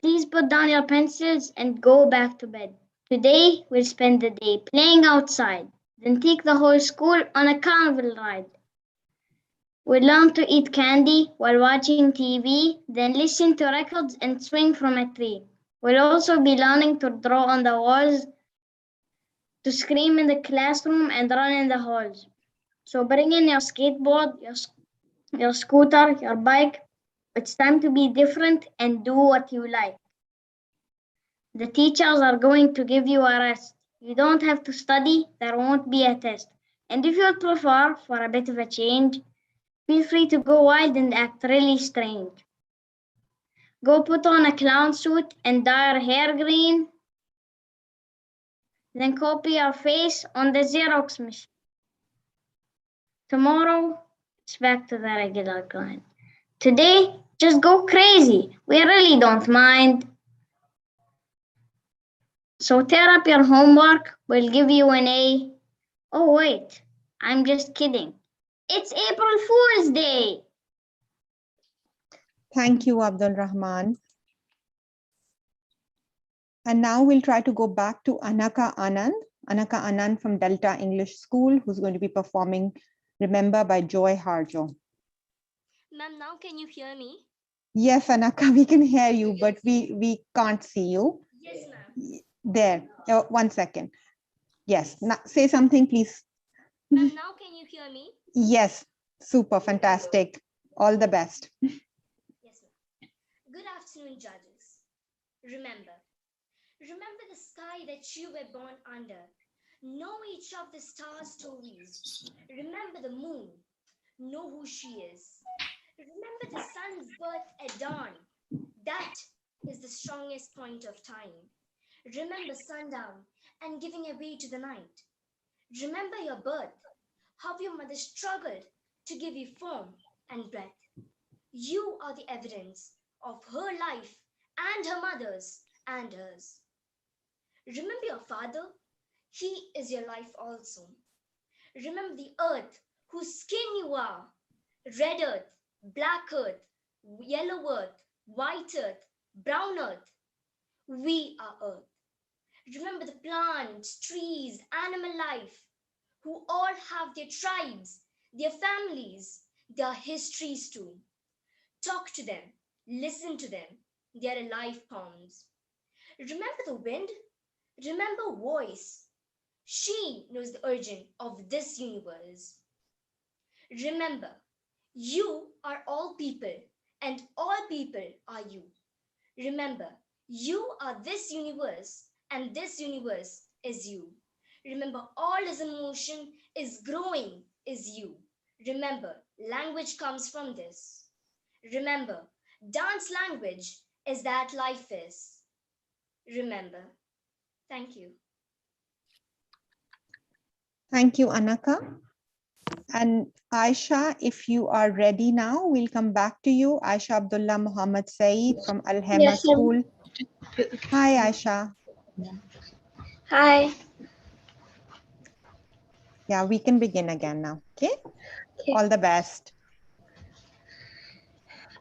please put down your pencils and go back to bed. Today, we'll spend the day playing outside, then take the whole school on a carnival ride. We'll learn to eat candy while watching TV, then listen to records and swing from a tree. We'll also be learning to draw on the walls, to scream in the classroom and run in the halls. So bring in your skateboard, your scooter, your bike. It's time to be different and do what you like. The teachers are going to give you a rest. You don't have to study, there won't be a test. And if you prefer for a bit of a change, feel free to go wild and act really strange. Go put on a clown suit and dye your hair green. Then copy your face on the Xerox machine. Tomorrow, it's back to the regular grind. Today, just go crazy. We really don't mind. So tear up your homework. We'll give you an A. Oh, wait. I'm just kidding. It's April Fool's Day. Thank you, Abdul Rahman. And now we'll try to go back to Anaka Anand. Anaka Anand from Delta English School, who's going to be performing Remember by Joy Harjo. Ma'am, now can you hear me? Yes, Anaka, we can hear you, but we can't see you. Yes, ma'am. There, 1 second. Yes, now, say something, please. Ma'am, now can you hear me? Yes, super, fantastic. All the best. Yes, ma'am. Good afternoon, judges. Remember the sky that you were born under. Know each of the star stories. Remember the moon. Know who she is. Remember the sun's birth at dawn. That is the strongest point of time. Remember sundown and giving away to the night. Remember your birth, how your mother struggled to give you form and breath. You are the evidence of her life and her mother's and hers. Remember your father, he is your life also. Remember the earth whose skin you are, red earth, black earth, yellow earth, white earth, brown earth. We are earth. Remember the plants, trees, animal life, who all have their tribes, their families, their histories too. Talk to them, listen to them, they are alive poems. Remember the wind, remember voice. She knows the origin of this universe. Remember, you are all people and all people are you. Remember, you are this universe and this universe is you. Remember, all is in motion, is growing, is you. Remember, language comes from this. Remember, dance language is that life is. Remember. Thank you. Thank you, Anaka. And Aisha, if you are ready now, we'll come back to you. Aisha Abdullah Muhammad Saeed from Al-Hema Yes, sir. School. Hi, Aisha. Hi. Yeah, we can begin again now. Okay. Okay. All the best.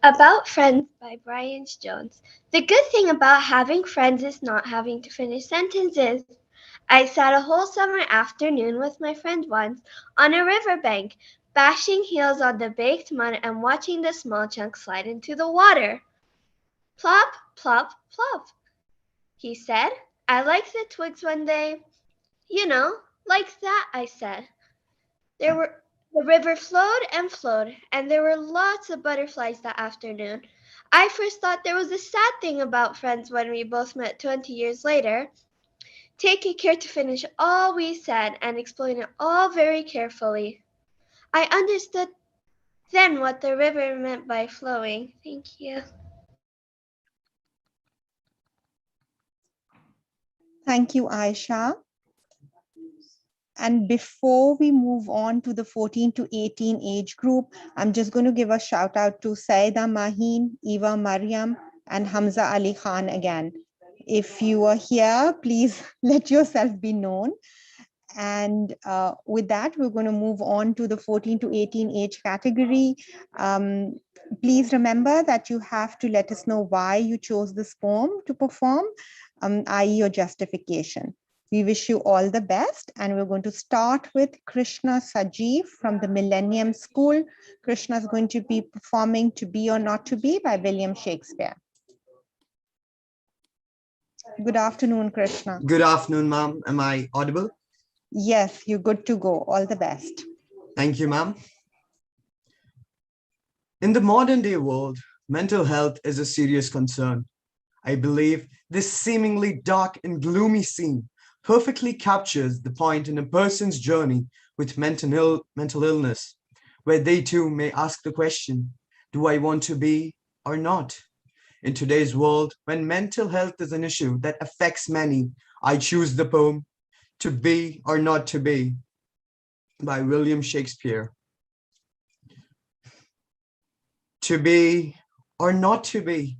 About Friends by Brian Jones. The good thing about having friends is not having to finish sentences. I sat a whole summer afternoon with my friend once on a riverbank, bashing heels on the baked mud and watching the small chunks slide into the water. Plop, plop, plop. he said. I like the twigs one day. You know, like that, I said. The river flowed and flowed, and there were lots of butterflies that afternoon. I first thought there was a sad thing about friends when we both met 20 years later. Taking care to finish all we said and explain it all very carefully. I understood then what the river meant by flowing. Thank you. Thank you, Aisha. And before we move on to the 14 to 18 age group, I'm just going to give a shout out to Saida Maheen, Eva Mariam, and Hamza Ali Khan again. If you are here, please let yourself be known. And with that, we're going to move on to the 14 to 18 age category. Please remember that you have to let us know why you chose this poem to perform, i.e. your justification. We wish you all the best, and we're going to start with Krishna Sajeev from the Millennium School. Krishna is going to be performing To Be or Not to Be by William Shakespeare. Good afternoon, Krishna. Good afternoon, ma'am. Am I audible? Yes, you're good to go. All the best. Thank you, ma'am. In the modern day world, mental health is a serious concern. I believe this seemingly dark and gloomy scene perfectly captures the point in a person's journey with mental illness, where they too may ask the question, do I want to be or not? In today's world, when mental health is an issue that affects many, I choose the poem To Be or Not to Be by William Shakespeare. To be or not to be,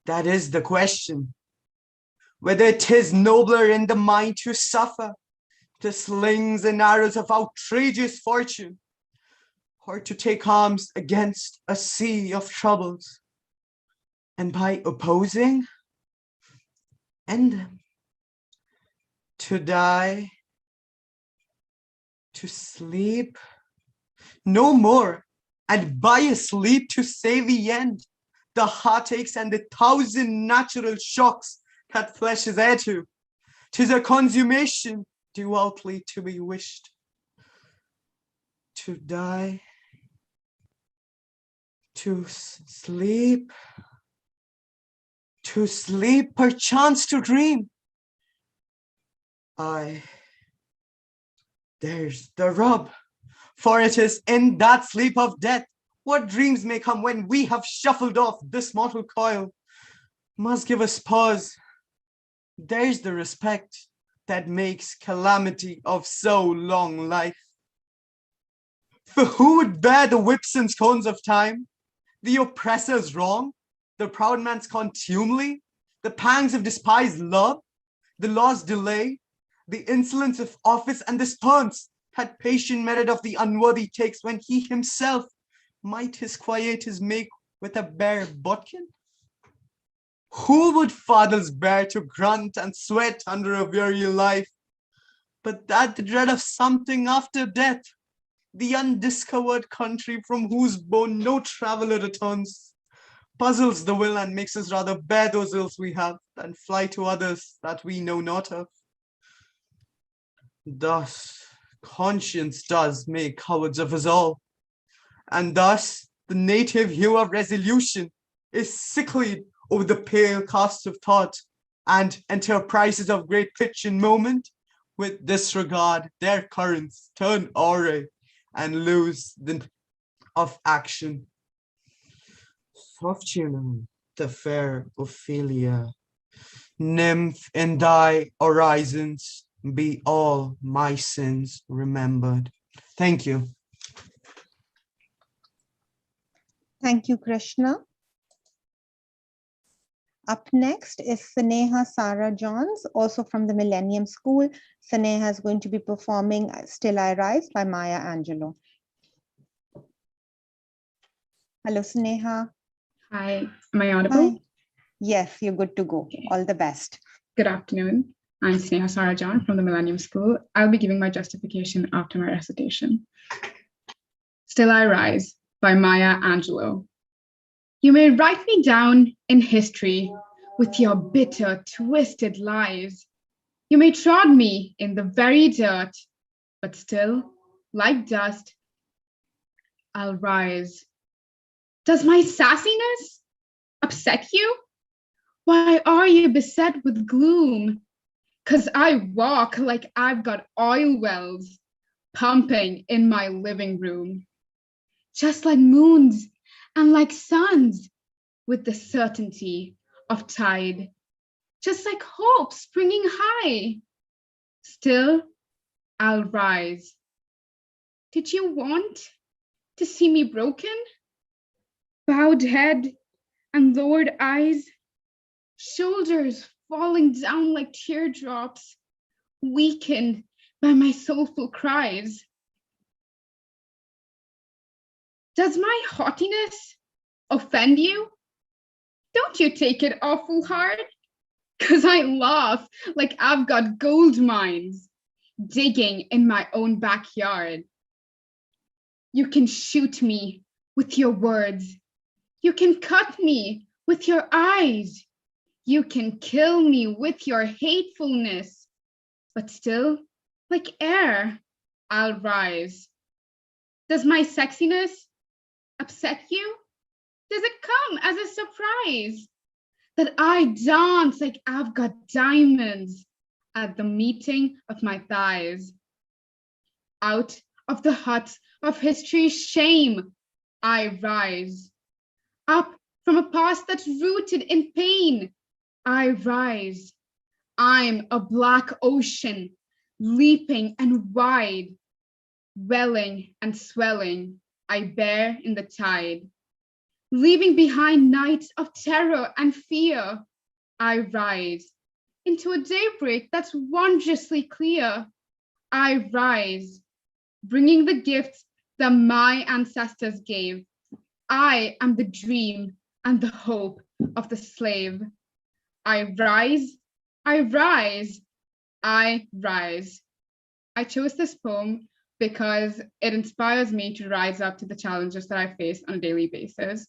that is the question. Whether it is nobler in the mind to suffer the slings and arrows of outrageous fortune, or to take arms against a sea of troubles, and by opposing, end them. To die, to sleep, no more, and by a sleep to say the end, the heartaches and the thousand natural shocks that flesh is heir to. 'Tis a consummation devoutly to be wished. To die, to sleep, perchance to dream. There's the rub, for it is in that sleep of death what dreams may come when we have shuffled off this mortal coil, must give us pause. There's the respect that makes calamity of so long life. For who would bear the whips and scorns of time, the oppressor's wrong, the proud man's contumely, the pangs of despised love, the law's delay, the insolence of office, and the spurns that patient merit of the unworthy takes when he himself might his quietus make with a bare bodkin? Who would fathers bear to grunt and sweat under a weary life, but that the dread of something after death, the undiscovered country from whose bourne no traveler returns, puzzles the will and makes us rather bear those ills we have than fly to others that we know not of. Thus, conscience does make cowards of us all, and thus the native hue of resolution is sicklied over the pale cast of thought, and enterprises of great pitch and moment, with disregard their currents turn awry and lose the of action. Soft Juno, the fair Ophelia, nymph in thy orisons, be all my sins remembered. Thank you. Thank you, Krishna. Up next is Sneha Sarah Johns, also from the Millennium School. Sneha is going to be performing Still I Rise by Maya Angelou. Hello, Sneha. Hi, am I audible? Hi. Yes, you're good to go. Okay. All the best. Good afternoon. I'm Sneha Sarah John from the Millennium School. I'll be giving my justification after my recitation. Still I Rise by Maya Angelou. You may write me down in history with your bitter, twisted lies. You may trod me in the very dirt, but still, like dust, I'll rise. Does my sassiness upset you? Why are you beset with gloom? 'Cause I walk like I've got oil wells pumping in my living room, just like moons and like suns with the certainty of tide, just like hope springing high. Still, I'll rise. Did you want to see me broken? Bowed head and lowered eyes, shoulders falling down like teardrops, weakened by my soulful cries. Does my haughtiness offend you? Don't you take it awful hard? 'Cause I laugh like I've got gold mines digging in my own backyard. You can shoot me with your words. You can cut me with your eyes. You can kill me with your hatefulness. But still, like air, I'll rise. Does my sexiness upset you? Does it come as a surprise that I dance like I've got diamonds at the meeting of my thighs? Out of the hut of history's shame, I rise. Up from a past that's rooted in pain, I rise. I'm a black ocean, leaping and wide, welling and swelling, I bear in the tide. Leaving behind nights of terror and fear, I rise into a daybreak that's wondrously clear. I rise, bringing the gifts that my ancestors gave. I am the dream and the hope of the slave. I rise, I rise, I rise. I chose this poem because it inspires me to rise up to the challenges that I face on a daily basis.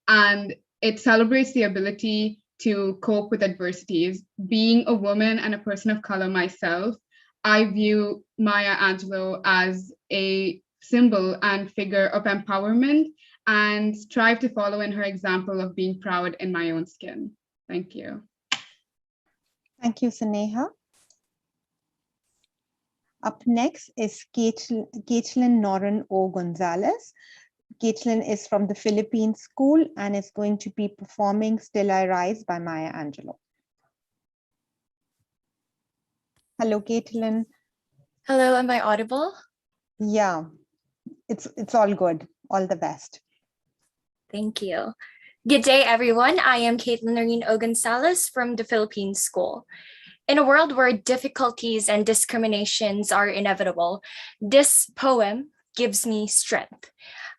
And it celebrates the ability to cope with adversities. Being a woman and a person of color myself, I view Maya Angelou as a symbol and figure of empowerment and strive to follow in her example of being proud in my own skin. Thank you. Thank you, Saneha. Up next is Caitlin Noren O. Gonzalez. Caitlin is from the Philippine School and is going to be performing Still I Rise by Maya Angelou. Hello, Caitlin. Hello, am I audible? Yeah, it's all good. All the best. Thank you. Good day, everyone. I am Caitlin Noreen O. Gonzalez from the Philippine School. In a world where difficulties and discriminations are inevitable, this poem gives me strength.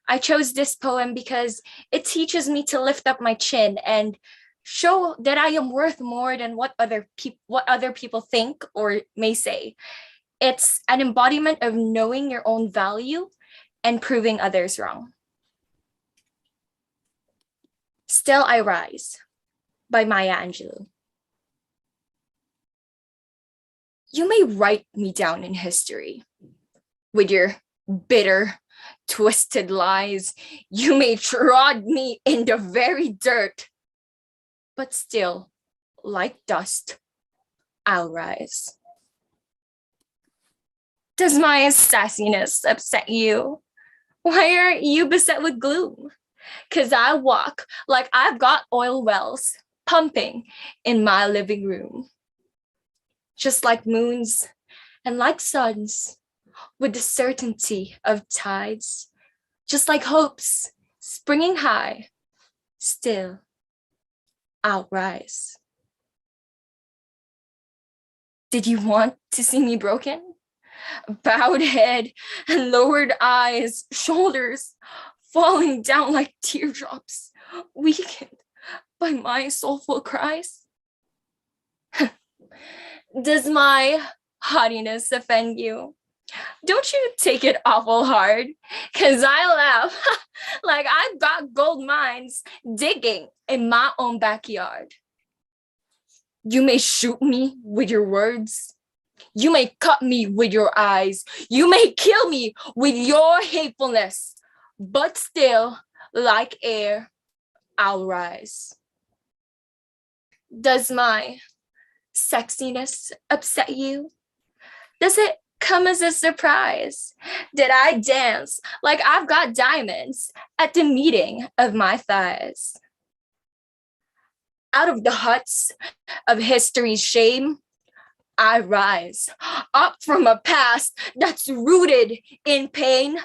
I chose this poem because it teaches me to lift up my chin and show that I am worth more than what other people think or may say. It's an embodiment of knowing your own value and proving others wrong. Still I Rise by Maya Angelou. You may write me down in history with your bitter, twisted lies. You may trod me in the very dirt, but still, like dust, I'll rise. Does my sassiness upset you? Why are you beset with gloom? 'Cause I walk like I've got oil wells pumping in my living room. Just like moons and like suns, with the certainty of tides, just like hopes springing high, still I'll rise. Did you want to see me broken? Bowed head and lowered eyes, shoulders falling down like teardrops, weakened by my soulful cries? Does my haughtiness offend you? Don't you take it awful hard, 'cause I laugh like I've got gold mines digging in my own backyard. You may shoot me with your words. You may cut me with your eyes. You may kill me with your hatefulness. But still, like air, I'll rise. Does my sexiness upset you? Does it come as a surprise? Did I dance like I've got diamonds at the meeting of my thighs? Out of the huts of history's shame, I rise up from a past that's rooted in pain.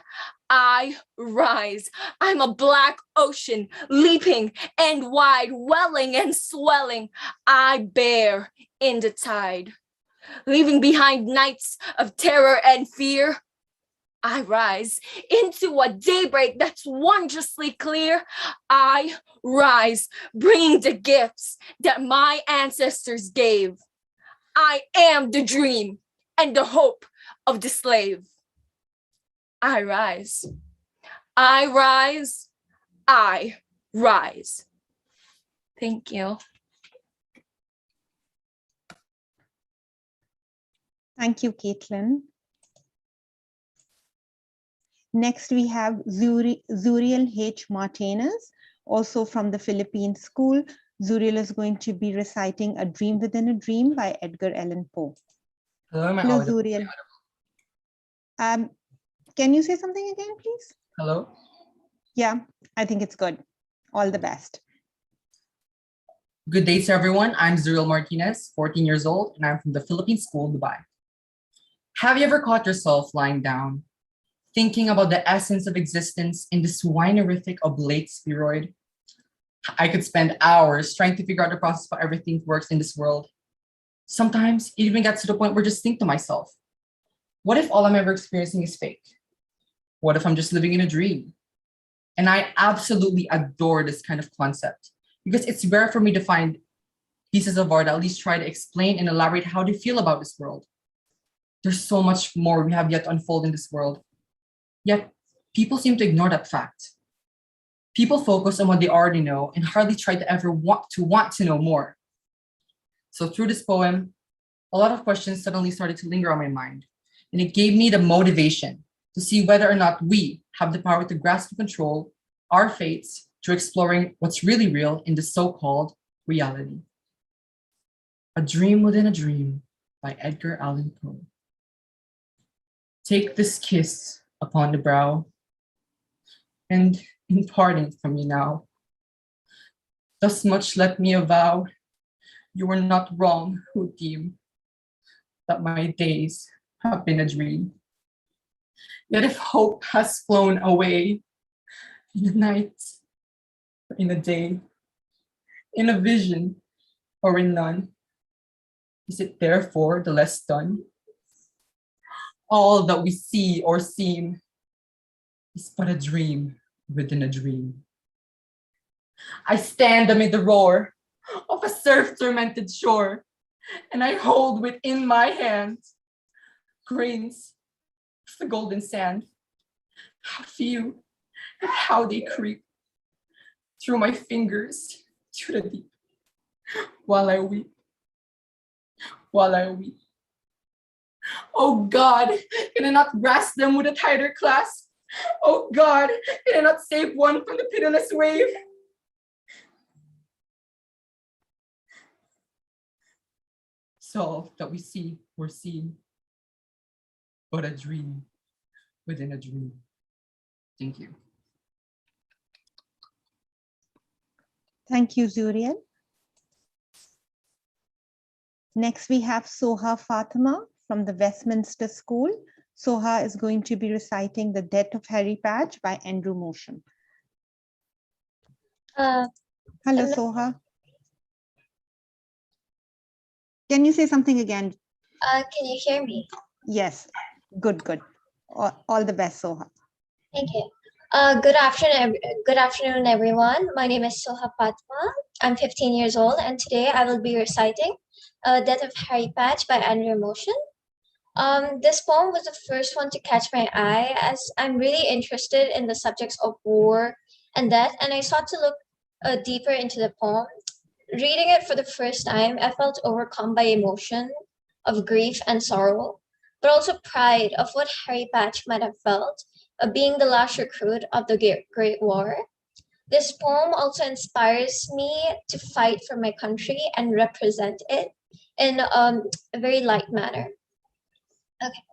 I rise. I'm a black ocean, leaping and wide, welling and swelling. I bear in the tide, leaving behind nights of terror and fear. I rise into a daybreak that's wondrously clear. I rise, bringing the gifts that my ancestors gave. I am the dream and the hope of the slave. I rise. I rise. I rise. Thank you. Thank you, Caitlin. Next, we have Zuriel H. Martinez, also from the Philippine school. Zuriel is going to be reciting A Dream Within a Dream by Edgar Allan Poe. Hello, Zuriel. Can you say something again, please? Hello. Yeah, I think it's good. All the best. Good day to everyone. I'm Zuriel Martinez, 14 years old, and I'm from the Philippine School, Dubai. Have you ever caught yourself lying down, thinking about the essence of existence in this winerific oblate spheroid? I could spend hours trying to figure out the process of how everything works in this world. Sometimes it even gets to the point where I just think to myself, what if all I'm ever experiencing is fake? What if I'm just living in a dream? And I absolutely adore this kind of concept because it's rare for me to find pieces of art that at least try to explain and elaborate how they feel about this world. There's so much more we have yet to unfold in this world. Yet people seem to ignore that fact. People focus on what they already know and hardly try to ever want to know more. So through this poem, a lot of questions suddenly started to linger on my mind, and it gave me the motivation to see whether or not we have the power to grasp and control our fates through exploring what's really real in the so-called reality. A Dream Within a Dream by Edgar Allan Poe. Take this kiss upon the brow, and in parting from you now, thus much let me avow, you were not wrong who deem that my days have been a dream. Yet if hope has flown away in the night, or in a day, in a vision, or in none, is it therefore the less done? All that we see or seem is but a dream within a dream. I stand amid the roar of a surf-tormented shore, and I hold within my hands grains of the golden sand. How few and how they creep through my fingers to the deep, while I weep, while I weep. Oh God, can I not grasp them with a tighter clasp? Oh God, can I not save one from the pitiless wave? So that we see or seem but a dream within a dream. Thank you. Thank you, Zuriel. Next, we have Soha Fatima from the Westminster School. Soha is going to be reciting The Death of Harry Patch by Andrew Motion. Hello, Soha. Can you say something again? Can you hear me? Yes, good, good. All the best, Soha. Thank you. Good afternoon, everyone. My name is Soha Fatma. I'm 15 years old, and today I will be reciting Death of Harry Patch by Andrew Motion. This poem was the first one to catch my eye as I'm really interested in the subjects of war and death, and I sought to look deeper into the poem, Reading it for the first time, I felt overcome by emotion of grief and sorrow, but also pride of what Harry Patch might have felt of being the last recruit of the Great War. This poem also inspires me to fight for my country and represent it in a very light manner. Okay.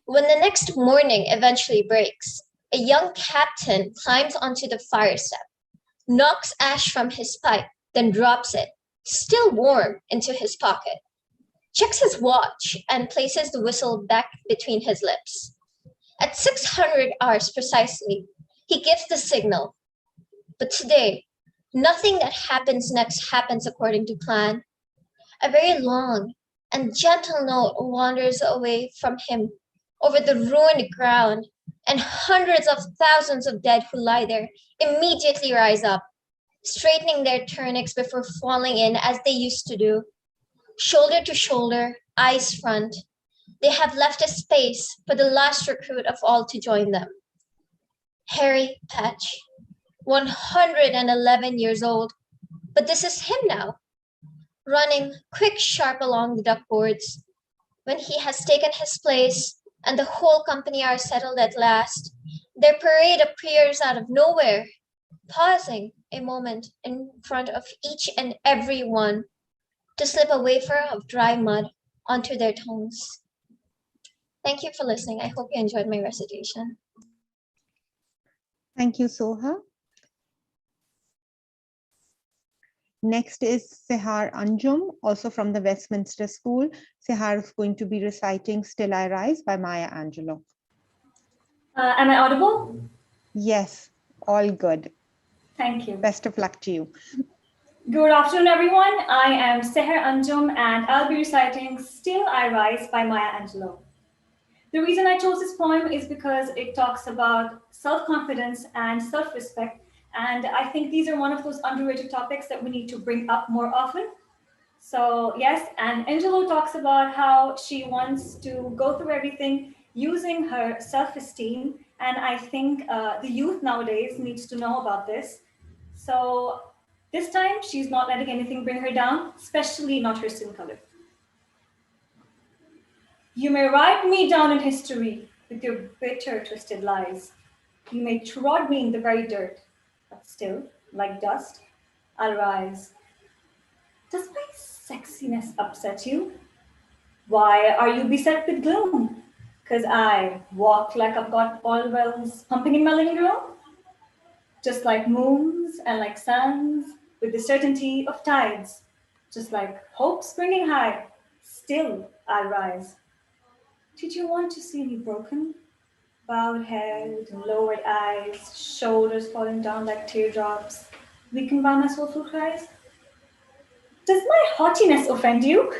When the next morning eventually breaks, a young captain climbs onto the fire step, knocks ash from his pipe, then drops it, still warm, into his pocket, checks his watch, and places the whistle back between his lips. At 600 hours precisely, he gives the signal. But today, nothing that happens next happens according to plan. A very long and gentle note wanders away from him over the ruined ground, and hundreds of thousands of dead who lie there immediately rise up, straightening their tunics before falling in as they used to do. Shoulder to shoulder, eyes front, they have left a space for the last recruit of all to join them. Harry Patch, 111 years old, but this is him now, running quick sharp along the duckboards. When he has taken his place and the whole company are settled at last, their parade appears out of nowhere, pausing a moment in front of each and every one to slip a wafer of dry mud onto their tongues. Thank you for listening. I hope you enjoyed my recitation. Thank you, Soha. Next is Sehar Anjum, also from the Westminster School. Sehar is going to be reciting Still I Rise by Maya Angelou. Am I audible? Yes, all good. Thank you. Best of luck to you. Good afternoon, everyone. I am Sehar Anjum, and I'll be reciting Still I Rise by Maya Angelou. The reason I chose this poem is because it talks about self-confidence and self-respect. And I think these are one of those underrated topics that we need to bring up more often. So yes, and Angelou talks about how she wants to go through everything using her self-esteem. And I think the youth nowadays needs to know about this. So this time she's not letting anything bring her down, especially not her skin color. You may write me down in history with your bitter, twisted lies. You may trod me in the very dirt, but still, like dust, I'll rise. Does my sexiness upset you? Why are you beset with gloom? 'Cause I walk like I've got oil wells pumping in my living room? Just like moons and like suns, with the certainty of tides, just like hope springing high, still I'll rise. Did you want to see me broken? Bowed head, lowered eyes, shoulders falling down like teardrops, weakened by my soulful cries? Does my haughtiness offend you?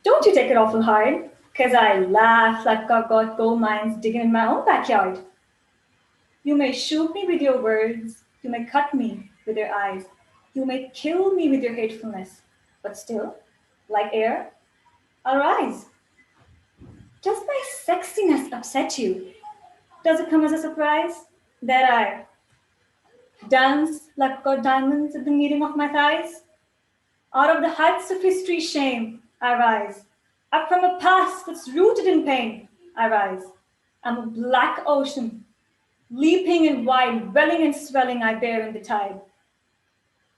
Don't you take it awful hard, 'cause I laugh like I've got gold mines digging in my own backyard. You may shoot me with your words, you may cut me with your eyes, you may kill me with your hatefulness, but still, like air, I'll rise. Does my sexiness upset you? Does it come as a surprise that I dance like got diamonds at the meeting of my thighs? Out of the heights of history's shame, I rise. Up from a past that's rooted in pain, I rise. I'm a black ocean, leaping and wide, welling and swelling, I bear in the tide.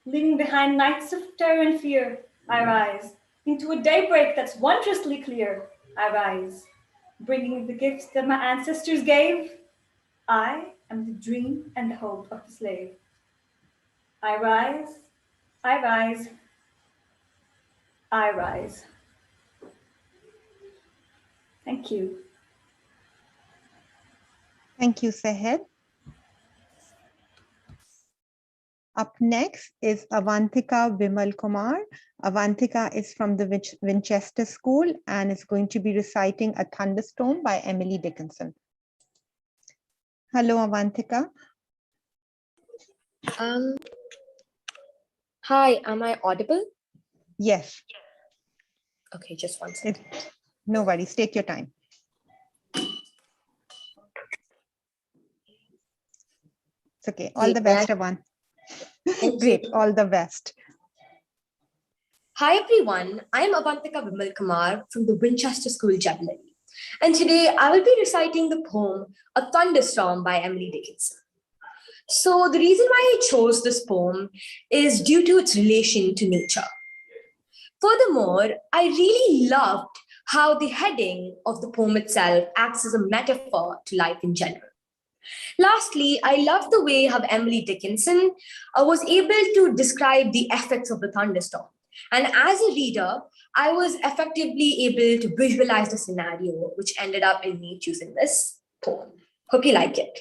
Leaving behind nights of terror and fear, I rise. Into a daybreak that's wondrously clear, I rise. Bringing the gifts that my ancestors gave, I am the dream and the hope of the slave. I rise, I rise, I rise. Thank you. Thank you, Seher. Up next is Avantika Vimal Kumar. Avantika is from the Winchester School and is going to be reciting A Thunderstorm by Emily Dickinson. Hello, Avantika. Hi, am I audible? Yes. Okay, just one second. No worries, take your time. It's okay, all the best, Avan. Great, all the best. Hi everyone, I am Avantika Vimal Kumar from the Winchester School Jubilee. And today I will be reciting the poem A Thunderstorm by Emily Dickinson. So the reason why I chose this poem is due to its relation to nature. Furthermore, I really loved how the heading of the poem itself acts as a metaphor to life in general. Lastly, I loved the way how Emily Dickinson was able to describe the effects of the thunderstorm. And as a reader, I was effectively able to visualize the scenario, which ended up in me choosing this poem. Hope you like it.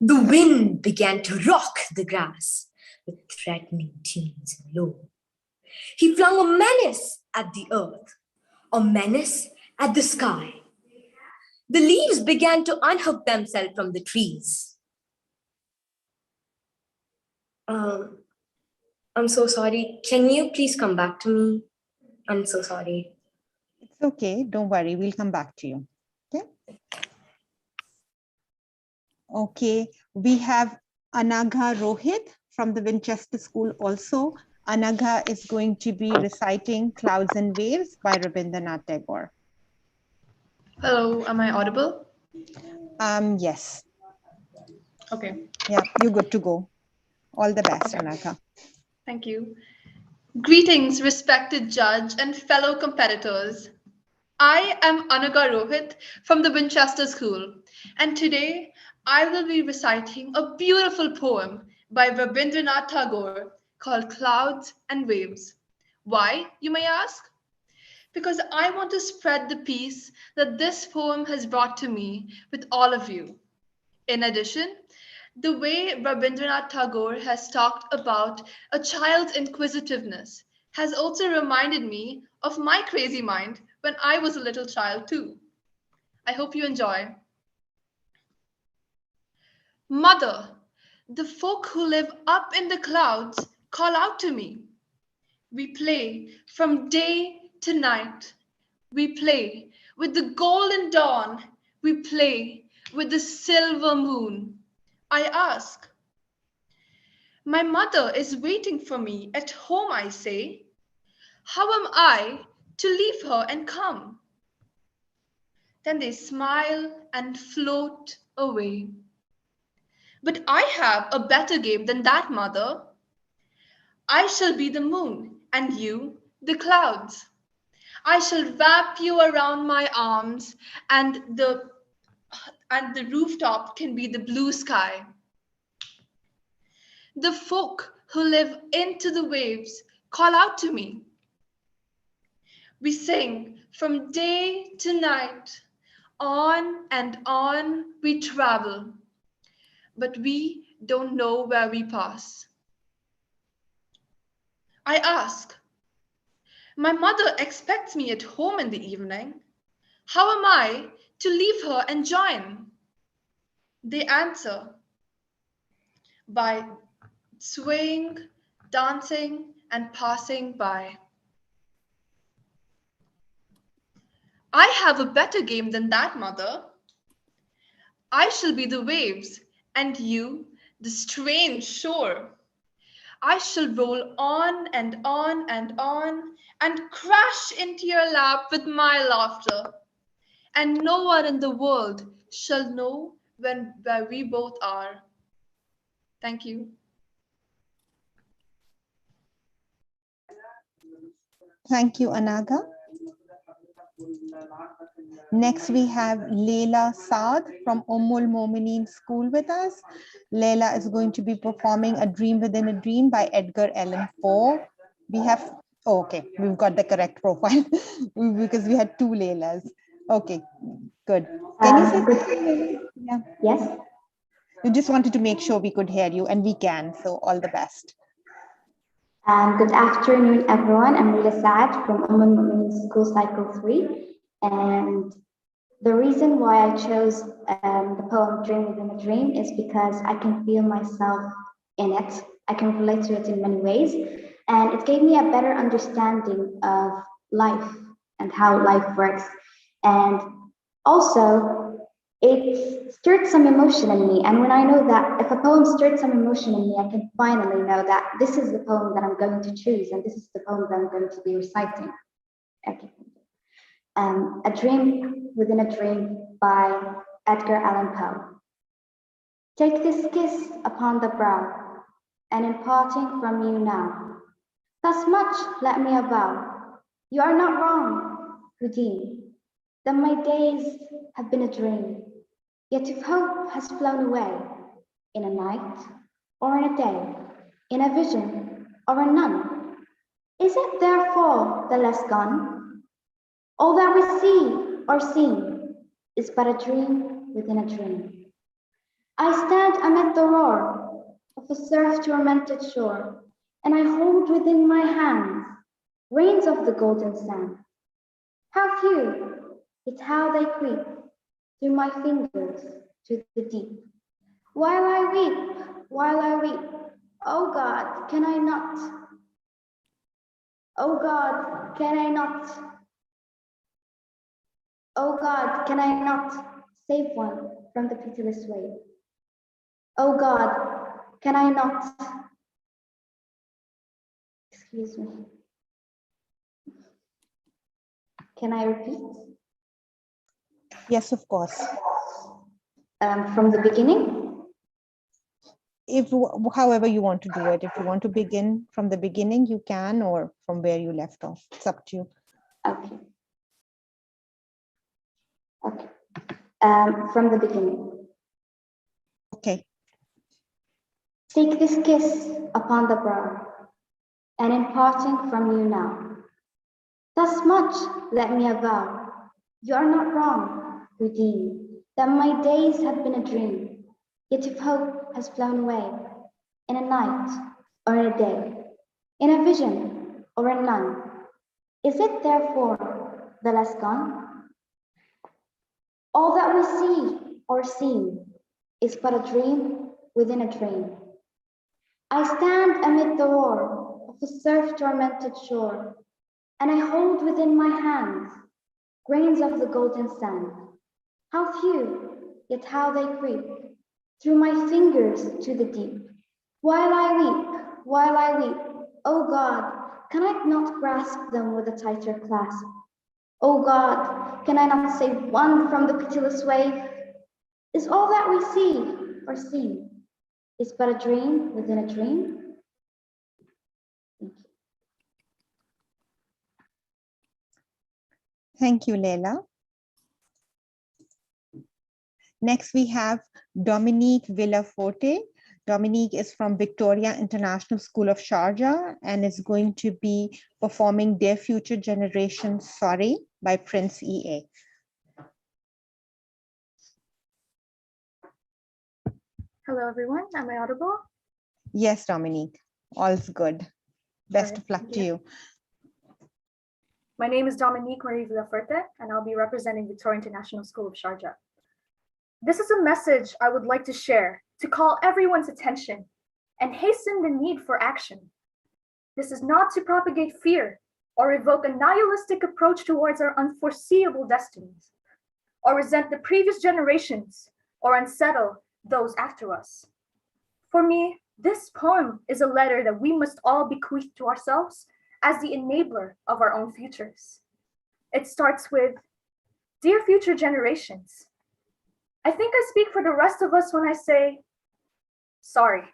The wind began to rock the grass with threatening tunes and low. He flung a menace at the earth, a menace at the sky. The leaves began to unhook themselves from the trees. I'm so sorry. Can you please come back to me? I'm so sorry. It's okay. Don't worry. We'll come back to you. Okay. Okay. We have Anagha Rohit from the Winchester School also. Anagha is going to be reciting Clouds and Waves by Rabindranath Tagore. Hello, am I audible? Yes. Okay. Yeah, you're good to go. All the best, Anagha. Thank you. Greetings, respected judge and fellow competitors. I am Anaka Rohit from the Winchester School, and today I will be reciting a beautiful poem by Rabindranath Tagore called Clouds and Waves. Why, you may ask? Because I want to spread the peace that this poem has brought to me with all of you. In addition, the way Rabindranath Tagore has talked about a child's inquisitiveness has also reminded me of my crazy mind when I was a little child too. I hope you enjoy. Mother, the folk who live up in the clouds call out to me. We play from day to night. We play with the golden dawn. We play with the silver moon. I ask. My mother is waiting for me at home, I say. How am I to leave her and come? Then they smile and float away. But I have a better game than that, mother. I shall be the moon and you the clouds. I shall wrap you around my arms and the rooftop can be the blue sky. The folk who live into the waves call out to me. We sing from day to night, on and on we travel, but we don't know where we pass. I ask, my mother expects me at home in the evening. How am I to leave her and join? They answer by swaying, dancing, and passing by. I have a better game than that, mother. I shall be the waves, and you the strange shore. I shall roll on and on and on, and crash into your lap with my laughter. And no one in the world shall know where we both are. Thank you. Thank you, Anaga. Next, we have Leila Saad from Ummul Momineen School with us. Leila is going to be performing A Dream Within a Dream by Edgar Allan Poe. We have, oh, okay, we've got the correct profile because we had two Leilas. Okay, good. Can you say something? Yeah. Yes. We just wanted to make sure we could hear you, and we can, so all the best. Good afternoon, everyone. I'm Leila Saad from Ummul School Cycle 3. And the reason why I chose the poem Dream Within a Dream is because I can feel myself in it. I can relate to it in many ways. And it gave me a better understanding of life and how life works. And also, It stirred some emotion in me. And when I know that if a poem stirred some emotion in me, I can finally know that this is the poem that I'm going to choose and this is the poem that I'm going to be reciting. Okay. A Dream Within a Dream by Edgar Allan Poe. Take this kiss upon the brow, and in parting from you now, thus much let me avow, you are not wrong who deem that my days have been a dream. Yet if hope has flown away, in a night or in a day, in a vision or in none, is it therefore the less gone? All that we see or seem is but a dream within a dream. I stand amid the roar of a surf-tormented shore, and I hold within my hands grains of the golden sand. How few, yet how they creep through my fingers to the deep. While I weep, oh God, can I not? Oh God, can I not? Oh God, can I not save one from the pitiless wave? Oh God, can I not? Excuse me. Can I repeat? Yes, of course. From the beginning? If however you want to do it. If you want to begin from the beginning, you can, or from where you left off. It's up to you. Okay. Okay. From the beginning. Okay. Take this kiss upon the brow, and in parting from you now, thus much let me avow, you are not wrong who deem that my days have been a dream. Yet if hope has flown away, in a night or in a day, in a vision or in none, is it therefore the less gone? All that we see or seem is but a dream within a dream. I stand amid the roar of a surf-tormented shore, and I hold within my hands grains of the golden sand. How few, yet how they creep through my fingers to the deep. While I weep, oh God, can I not grasp them with a tighter clasp? Oh God, can I not save one from the pitiless wave? Is all that we see or seem is but a dream within a dream? Thank you, Leila. Next, we have Dominique Villaforte. Dominique is from Victoria International School of Sharjah and is going to be performing Their Future Generation Sorry by Prince E.A. Hello, everyone. Am I audible? Yes, Dominique, all's good. Best of luck to you. My name is Dominique Marie Villafuerte, and I'll be representing Victoria International School of Sharjah. This is a message I would like to share to call everyone's attention and hasten the need for action. This is not to propagate fear or evoke a nihilistic approach towards our unforeseeable destinies, or resent the previous generations or unsettle those after us. For me, this poem is a letter that we must all bequeath to ourselves as the enabler of our own futures. It starts with, "Dear future generations, I think I speak for the rest of us when I say, sorry.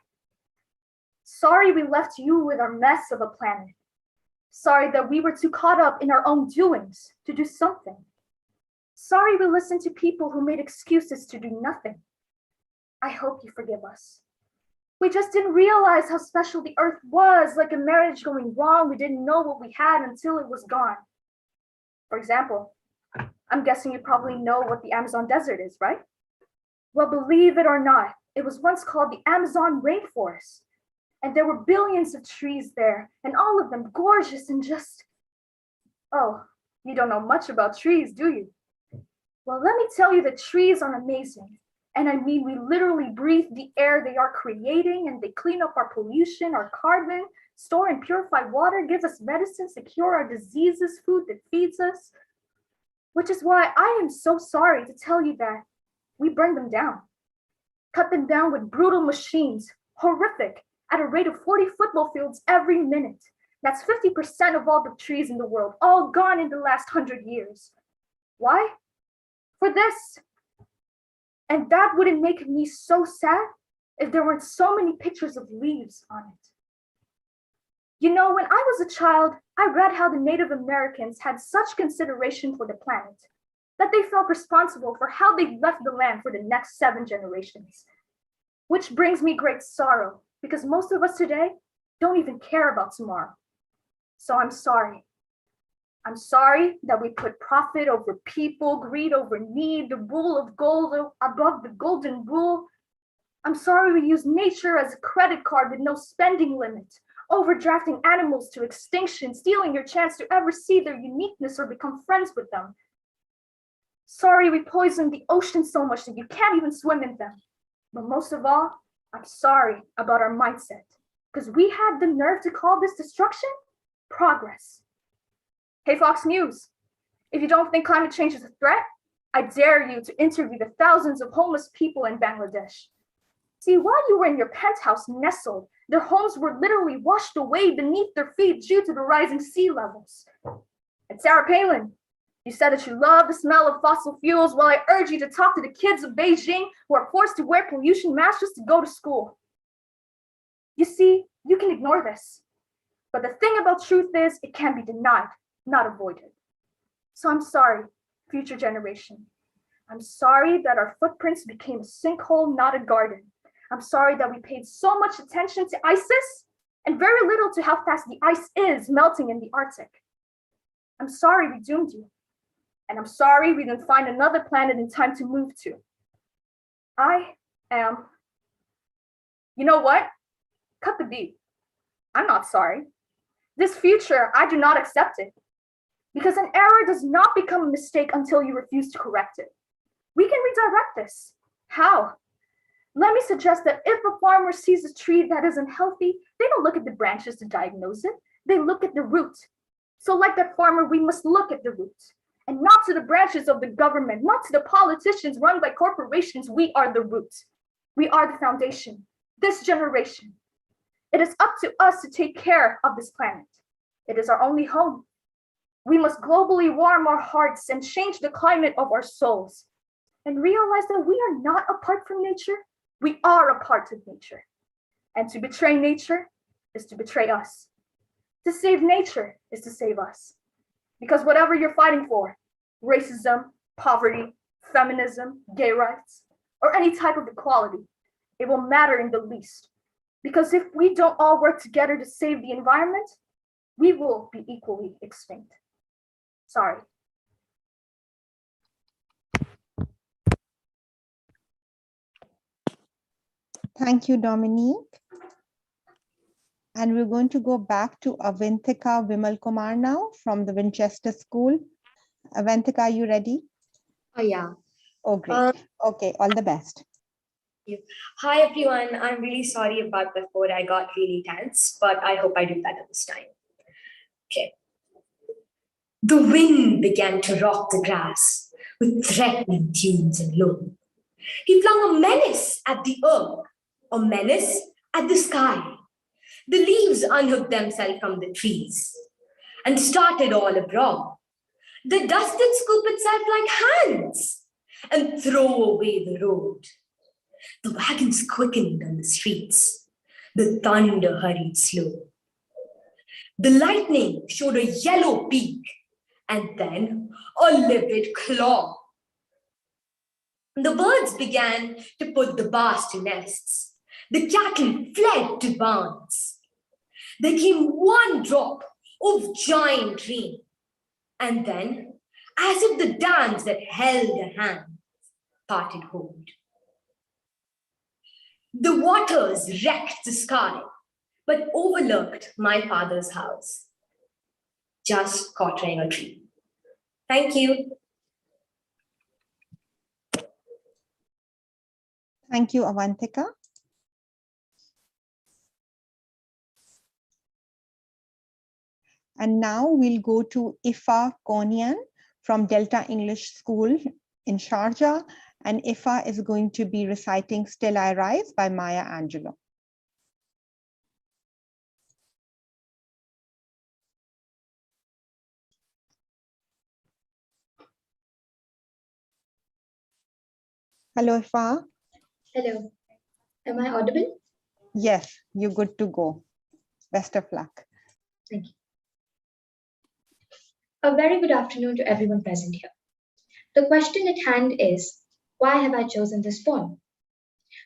Sorry we left you with our mess of a planet. Sorry that we were too caught up in our own doings to do something. Sorry we listened to people who made excuses to do nothing. I hope you forgive us. We just didn't realize how special the earth was, like a marriage going wrong. We didn't know what we had until it was gone. For example, I'm guessing you probably know what the Amazon desert is, right? Well, believe it or not, it was once called the Amazon rainforest. And there were billions of trees there, and all of them gorgeous and just... Oh, you don't know much about trees, do you? Well, let me tell you that trees are amazing. And I mean, we literally breathe the air they are creating, and they clean up our pollution, our carbon, store and purify water, give us medicine, secure our diseases, food that feeds us. Which is why I am so sorry to tell you that we burn them down. Cut them down with brutal machines, horrific, at a rate of 40 football fields every minute. That's 50% of all the trees in the world, all gone in the last 100 years. Why? For this. And that wouldn't make me so sad if there weren't so many pictures of leaves on it. You know, when I was a child, I read how the Native Americans had such consideration for the planet that they felt responsible for how they left the land for the next 7 generations. Which brings me great sorrow, because most of us today don't even care about tomorrow. So I'm sorry. I'm sorry that we put profit over people, greed over need, the rule of gold above the golden rule. I'm sorry we use nature as a credit card with no spending limit, overdrafting animals to extinction, stealing your chance to ever see their uniqueness or become friends with them. Sorry we poisoned the ocean so much that you can't even swim in them. But most of all, I'm sorry about our mindset, because we had the nerve to call this destruction progress. Hey, Fox News, if you don't think climate change is a threat, I dare you to interview the thousands of homeless people in Bangladesh. See, while you were in your penthouse nestled, their homes were literally washed away beneath their feet due to the rising sea levels. And Sarah Palin, you said that you love the smell of fossil fuels, while I urge you to talk to the kids of Beijing who are forced to wear pollution masks just to go to school. You see, you can ignore this. But the thing about truth is, it can be denied, not avoided. So I'm sorry, future generation. I'm sorry that our footprints became a sinkhole, not a garden. I'm sorry that we paid so much attention to ISIS and very little to how fast the ice is melting in the Arctic. I'm sorry we doomed you. And I'm sorry we didn't find another planet in time to move to. You know what? Cut the beat. I'm not sorry. This future, I do not accept it. Because an error does not become a mistake until you refuse to correct it. We can redirect this. How? Let me suggest that if a farmer sees a tree that isn't healthy, they don't look at the branches to diagnose it. They look at the root. So like that farmer, we must look at the root. And not to the branches of the government, not to the politicians run by corporations. We are the root. We are the foundation. This generation. It is up to us to take care of this planet. It is our only home. We must globally warm our hearts and change the climate of our souls and realize that we are not apart from nature. We are a part of nature. And to betray nature is to betray us. To save nature is to save us. Because whatever you're fighting for, racism, poverty, feminism, gay rights, or any type of equality, it will matter in the least. Because if we don't all work together to save the environment, we will be equally extinct. Sorry. Thank you, Dominique. And we're going to go back to Avantika Vimal Kumar now from the Winchester School. Avantika, are you ready? Oh, yeah. Oh, great. Okay, all the best. Hi, everyone. I'm really sorry about before. I got really tense, but I hope I do better this time. Okay. The wind began to rock the grass with threatening tunes and low. He flung a menace at the earth, a menace at the sky. The leaves unhooked themselves from the trees and started all abroad. The dust did scoop itself like hands and throw away the road. The wagons quickened on the streets. The thunder hurried slow. The lightning showed a yellow peak and then a livid claw. The birds began to put the bars to nests. The cattle fled to barns. There came one drop of giant rain, and then, as if the dams that held the hand parted hold. The waters wrecked the sky, but overlooked my father's house, just quartering a tree. Thank you. Thank you, Avantika. And now we'll go to Ifa Konian from Delta English School in Sharjah. And Ifa is going to be reciting Still I Rise by Maya Angelou. Hello, Ifa. Hello. Am I audible? Yes, you're good to go. Best of luck. Thank you. A very good afternoon to everyone present here. The question at hand is, why have I chosen this poem?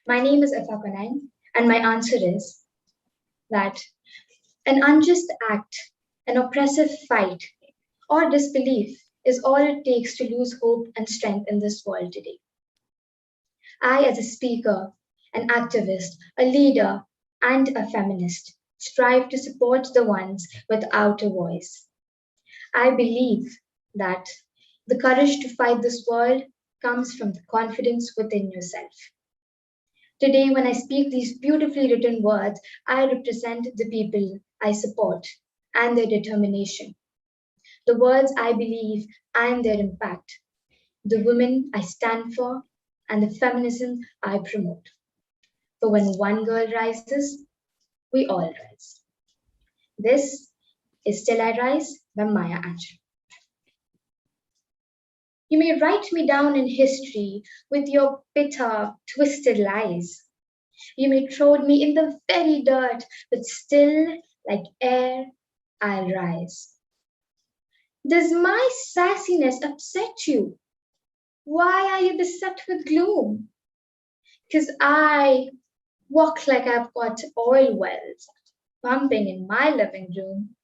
My name is Anaka Anand, and my answer is that an unjust act, an oppressive fight, or disbelief is all it takes to lose hope and strength in this world today. I, as a speaker, an activist, a leader, and a feminist, strive to support the ones without a voice. I believe that the courage to fight this world comes from the confidence within yourself. Today, when I speak these beautifully written words, I represent the people I support and their determination, the words I believe and their impact, the women I stand for, and the feminism I promote. For when one girl rises, we all rise. This is Still I Rise by Maya Angelou. You may write me down in history with your bitter, twisted lies. You may throw me in the very dirt, but still, like air, I'll rise. Does my sassiness upset you? Why are you beset with gloom? 'Cause I walk like I've got oil wells pumping in my living room.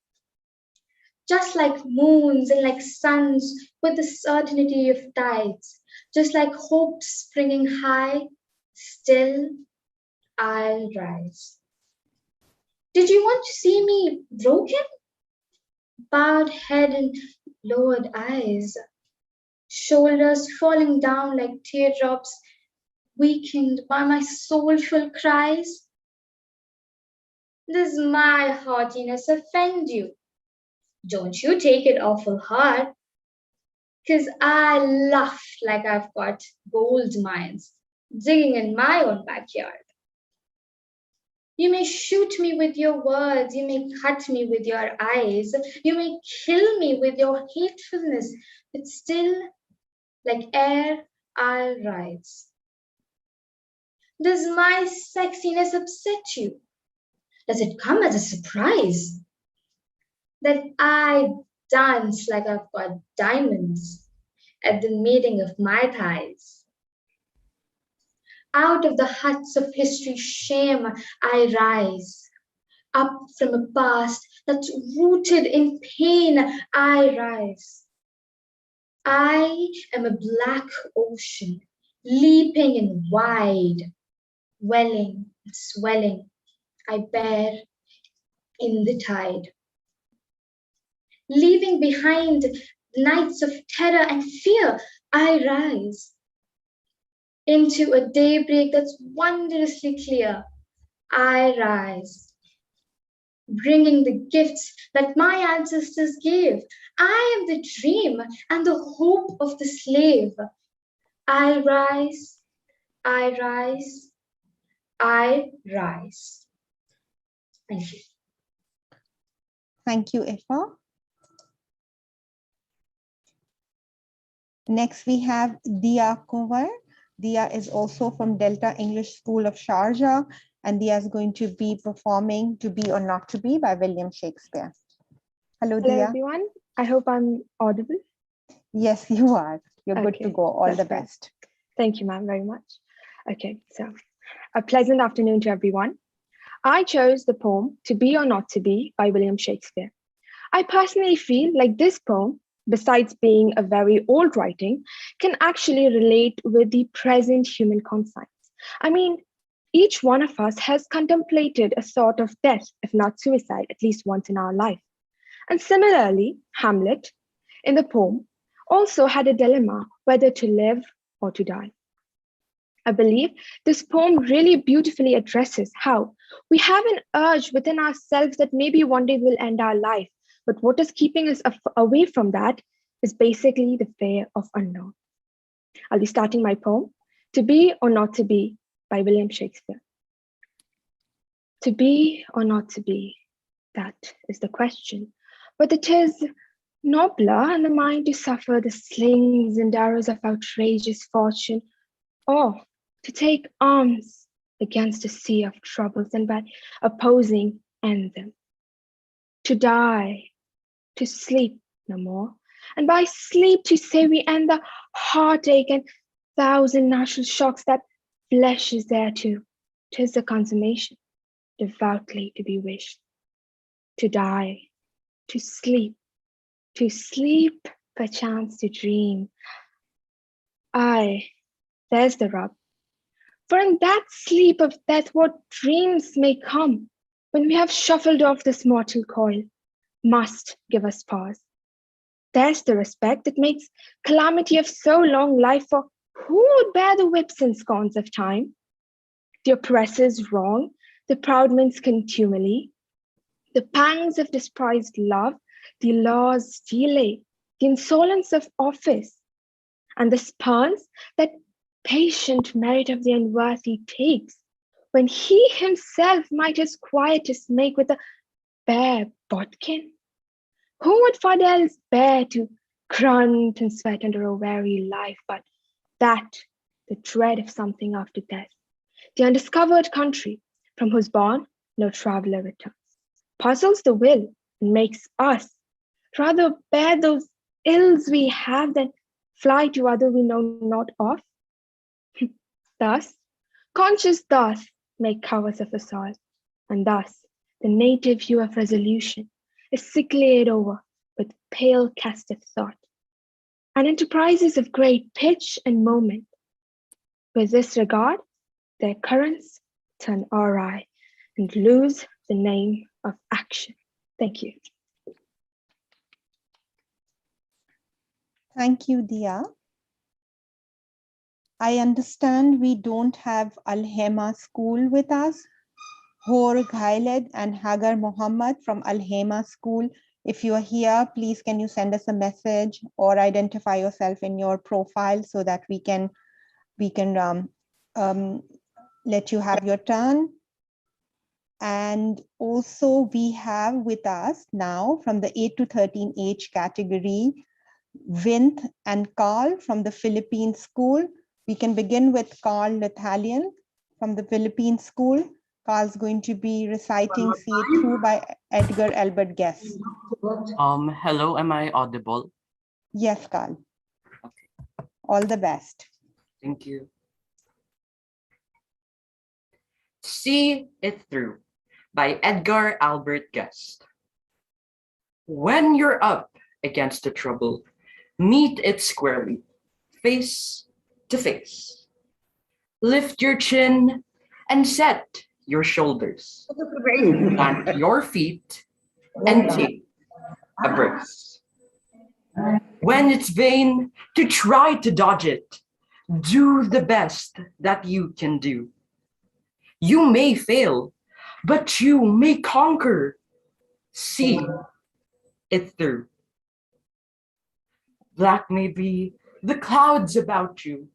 Just like moons and like suns with the certainty of tides, just like hope springing high, still I'll rise. Did you want to see me broken? Bowed head and lowered eyes, shoulders falling down like teardrops, weakened by my soulful cries? Does my haughtiness offend you? Don't you take it awful hard, 'cause I laugh like I've got gold mines digging in my own backyard. You may shoot me with your words, you may cut me with your eyes, you may kill me with your hatefulness, but still, like air, I'll rise. Does my sexiness upset you? Does it come as a surprise that I dance like I've got diamonds at the meeting of my thighs? Out of the huts of history's shame, I rise. Up from a past that's rooted in pain, I rise. I am a black ocean, leaping and wide, welling and swelling, I bear in the tide. Leaving behind nights of terror and fear, I rise into a daybreak that's wondrously clear. I rise, bringing the gifts that my ancestors gave. I am the dream and the hope of the slave. I rise, I rise, I rise. Thank you. Thank you, Ifa. Next, we have Dia Kovar. Dia is also from Delta English School of Sharjah, and Dia is going to be performing To Be or Not to Be by William Shakespeare. Hello, Dia. Hello, everyone. I hope I'm audible. Yes, you are. You're good to go. All the best. Thank you, ma'am, very much. Okay, so a pleasant afternoon to everyone. I chose the poem To Be or Not to Be by William Shakespeare. I personally feel like this poem, besides being a very old writing, can actually relate with the present human conscience. I mean, each one of us has contemplated a sort of death, if not suicide, at least once in our life. And similarly, Hamlet, in the poem, also had a dilemma whether to live or to die. I believe this poem really beautifully addresses how we have an urge within ourselves that maybe one day we'll end our life, but what is keeping us away from that is basically the fear of unknown. I'll be starting my poem To be or not to be by William Shakespeare. To be or not to be, that is the question. But it is nobler in the mind to suffer the slings and arrows of outrageous fortune, or to take arms against a sea of troubles and by opposing end them. To die, to sleep no more, and by sleep to say we end the heartache and thousand national shocks that flesh is there too. 'Tis the consummation, devoutly to be wished. To die, to sleep perchance to dream. Aye, there's the rub. For in that sleep of death, what dreams may come when we have shuffled off this mortal coil, must give us pause. There's the respect that makes calamity of so long life, for who would bear the whips and scorns of time? The oppressor's wrong, the proud man's contumely, the pangs of despised love, the law's delay, the insolence of office, and the spurns that patient merit of the unworthy takes, when he himself might his quietus make with a bare bodkin. Who would for else bear to grunt and sweat under a weary life, but that, the dread of something after death, the undiscovered country from whose bourne no traveller returns, puzzles the will and makes us rather bear those ills we have than fly to other we know not of? Thus, conscious thoughts make covers of assault, and thus the native hue of resolution is sicklied over with pale cast of thought, and enterprises of great pitch and moment, with this regard, their currents turn awry and lose the name of action. Thank you. Thank you, Dia. I understand we don't have Al-Hema School with us. Hor Ghailed and Hagar Muhammad from Al-Hema School. If you are here, please can you send us a message or identify yourself in your profile so that we can let you have your turn. And also we have with us now from the 8 to 13 age category, Vint and Carl from the Philippine School. We can begin with Carl Nathalian from the Philippine School. Carl's going to be reciting See It Through by Edgar Albert Guest. Hello, am I audible? Yes, Carl. Okay. All the best. Thank you. See It Through by Edgar Albert Guest. When you're up against the trouble, meet it squarely, face to face. Lift your chin and set your shoulders. Plant your feet and take a brace. When it's vain to try to dodge it, do the best that you can do. You may fail, but you may conquer. See it through. Black may be the clouds about you,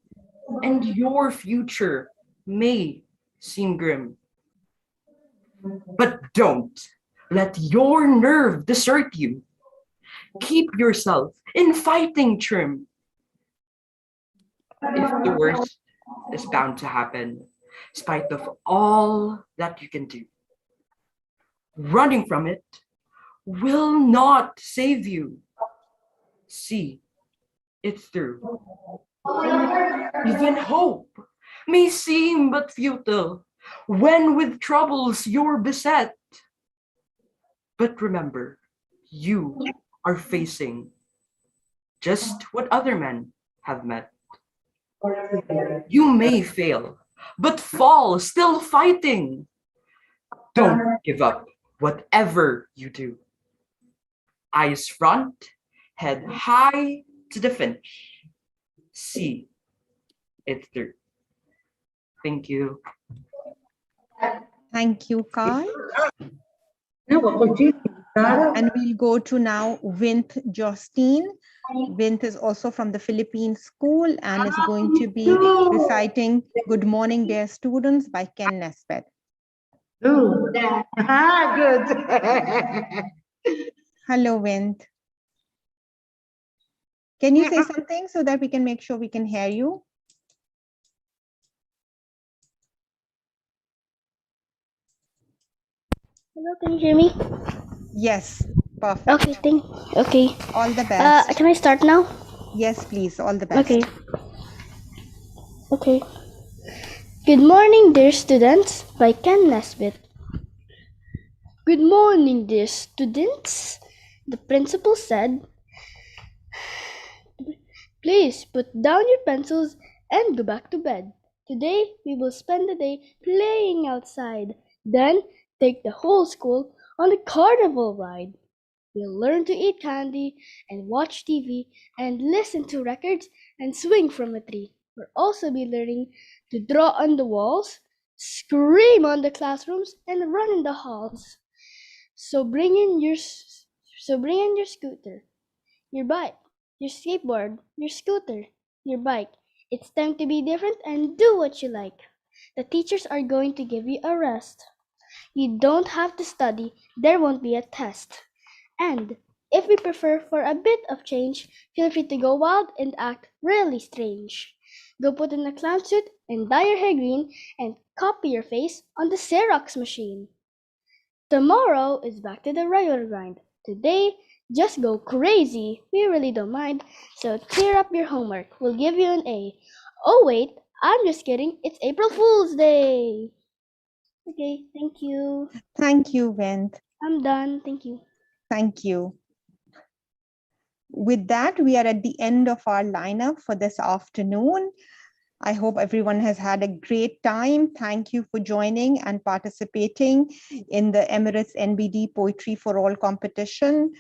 and your future may seem grim. But don't let your nerve desert you. Keep yourself in fighting trim. If the worst is bound to happen, spite of all that you can do, running from it will not save you. See it through. Even hope may seem but futile when with troubles you're beset. But remember, you are facing just what other men have met. You may fail, but fall still fighting. Don't give up, whatever you do. Eyes front, head high to the finish. See it through. Thank you. Thank you, Carl. And we'll go to now Vint Justine. Vint is also from the Philippine school and is going to be reciting Good Morning Dear Students by Ken Nesbitt. Ooh, good. Hello, Vint. Can you say something so that we can make sure we can hear you? Hello, can you hear me? Yes, perfect. Okay. All the best. Can I start now? Yes, please. All the best. Okay. Good morning, dear students, by Ken Nesbitt. Good morning, dear students. The principal said, please put down your pencils and go back to bed. Today we will spend the day playing outside. Then take the whole school on a carnival ride. We'll learn to eat candy and watch TV and listen to records and swing from a tree. We'll also be learning to draw on the walls, scream on the classrooms, and run in the halls. So bring in your scooter, your bike, your skateboard, your scooter, your bike. It's time to be different and do what you like. The teachers are going to give you a rest. You don't have to study, there won't be a test. And if we prefer for a bit of change, feel free to go wild and act really strange. Go put on a clown suit and dye your hair green and copy your face on the Xerox machine. Tomorrow is back to the regular grind. Today, just go crazy. We really don't mind. So tear up your homework. We'll give you an A. Oh wait, I'm just kidding. It's April Fool's Day. Okay, thank you. Thank you, Vint. I'm done. Thank you. Thank you. With that, we are at the end of our lineup for this afternoon. I hope everyone has had a great time. Thank you for joining and participating in the Emirates NBD Poetry for All competition.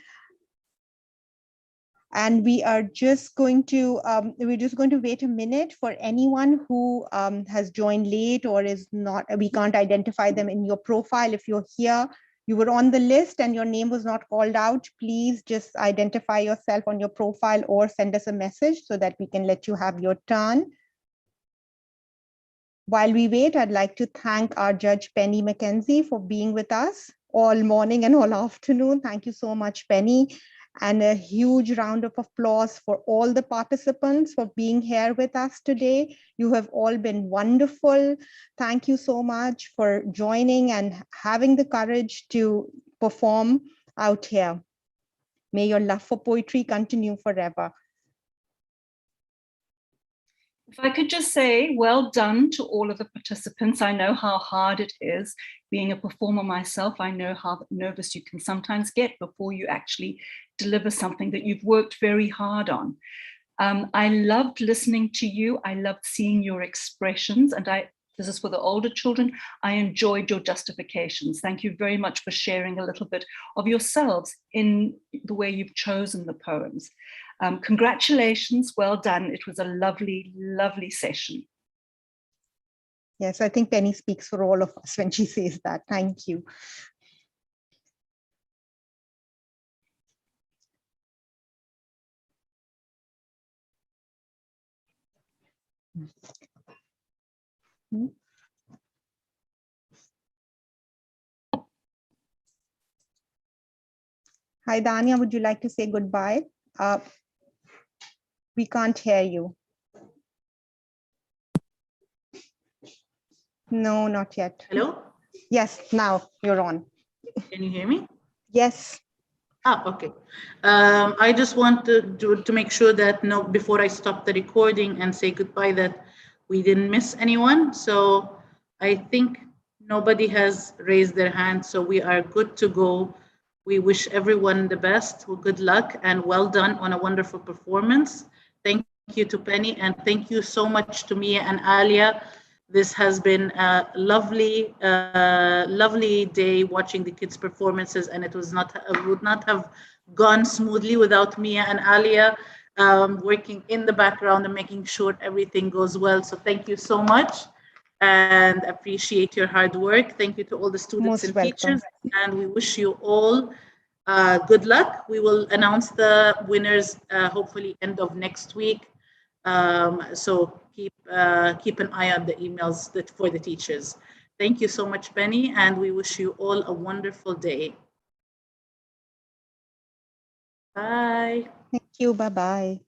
And we are just going to wait a minute for anyone who has joined late or is not, we can't identify them in your profile. If you're here, you were on the list and your name was not called out, please just identify yourself on your profile or send us a message so that we can let you have your turn. While we wait, I'd like to thank our judge, Penny McKenzie, for being with us all morning and all afternoon. Thank you so much, Penny. And a huge round of applause for all the participants for being here with us today. You have all been wonderful. Thank you so much for joining and having the courage to perform out here. May your love for poetry continue forever. If I could just say, well done to all of the participants. I know how hard it is. Being a performer myself, I know how nervous you can sometimes get before you actually deliver something that you've worked very hard on. I loved listening to you. I loved seeing your expressions. And this is for the older children. I enjoyed your justifications. Thank you very much for sharing a little bit of yourselves in the way you've chosen the poems. Congratulations, well done. It was a lovely, lovely session. Yes, I think Penny speaks for all of us when she says that. Thank you. Hi, Dania, would you like to say goodbye? We can't hear you. No, not yet. Hello? Yes, now you're on. Can you hear me? Yes. Okay. I just want to make sure that before I stop the recording and say goodbye, that we didn't miss anyone. So I think nobody has raised their hand, so we are good to go. We wish everyone the best, good luck, and well done on a wonderful performance. Thank you to Penny, and thank you so much to Mia and Alia. This has been a lovely, lovely day watching the kids' performances, and it would not have gone smoothly without Mia and Alia working in the background and making sure everything goes well. So thank you so much, and appreciate your hard work. Thank you to all the students and teachers, and we wish you all Good luck. We will announce the winners hopefully end of next week. So keep an eye on the emails for the teachers. Thank you so much, Benny, and we wish you all a wonderful day. Bye. Thank you. Bye-bye.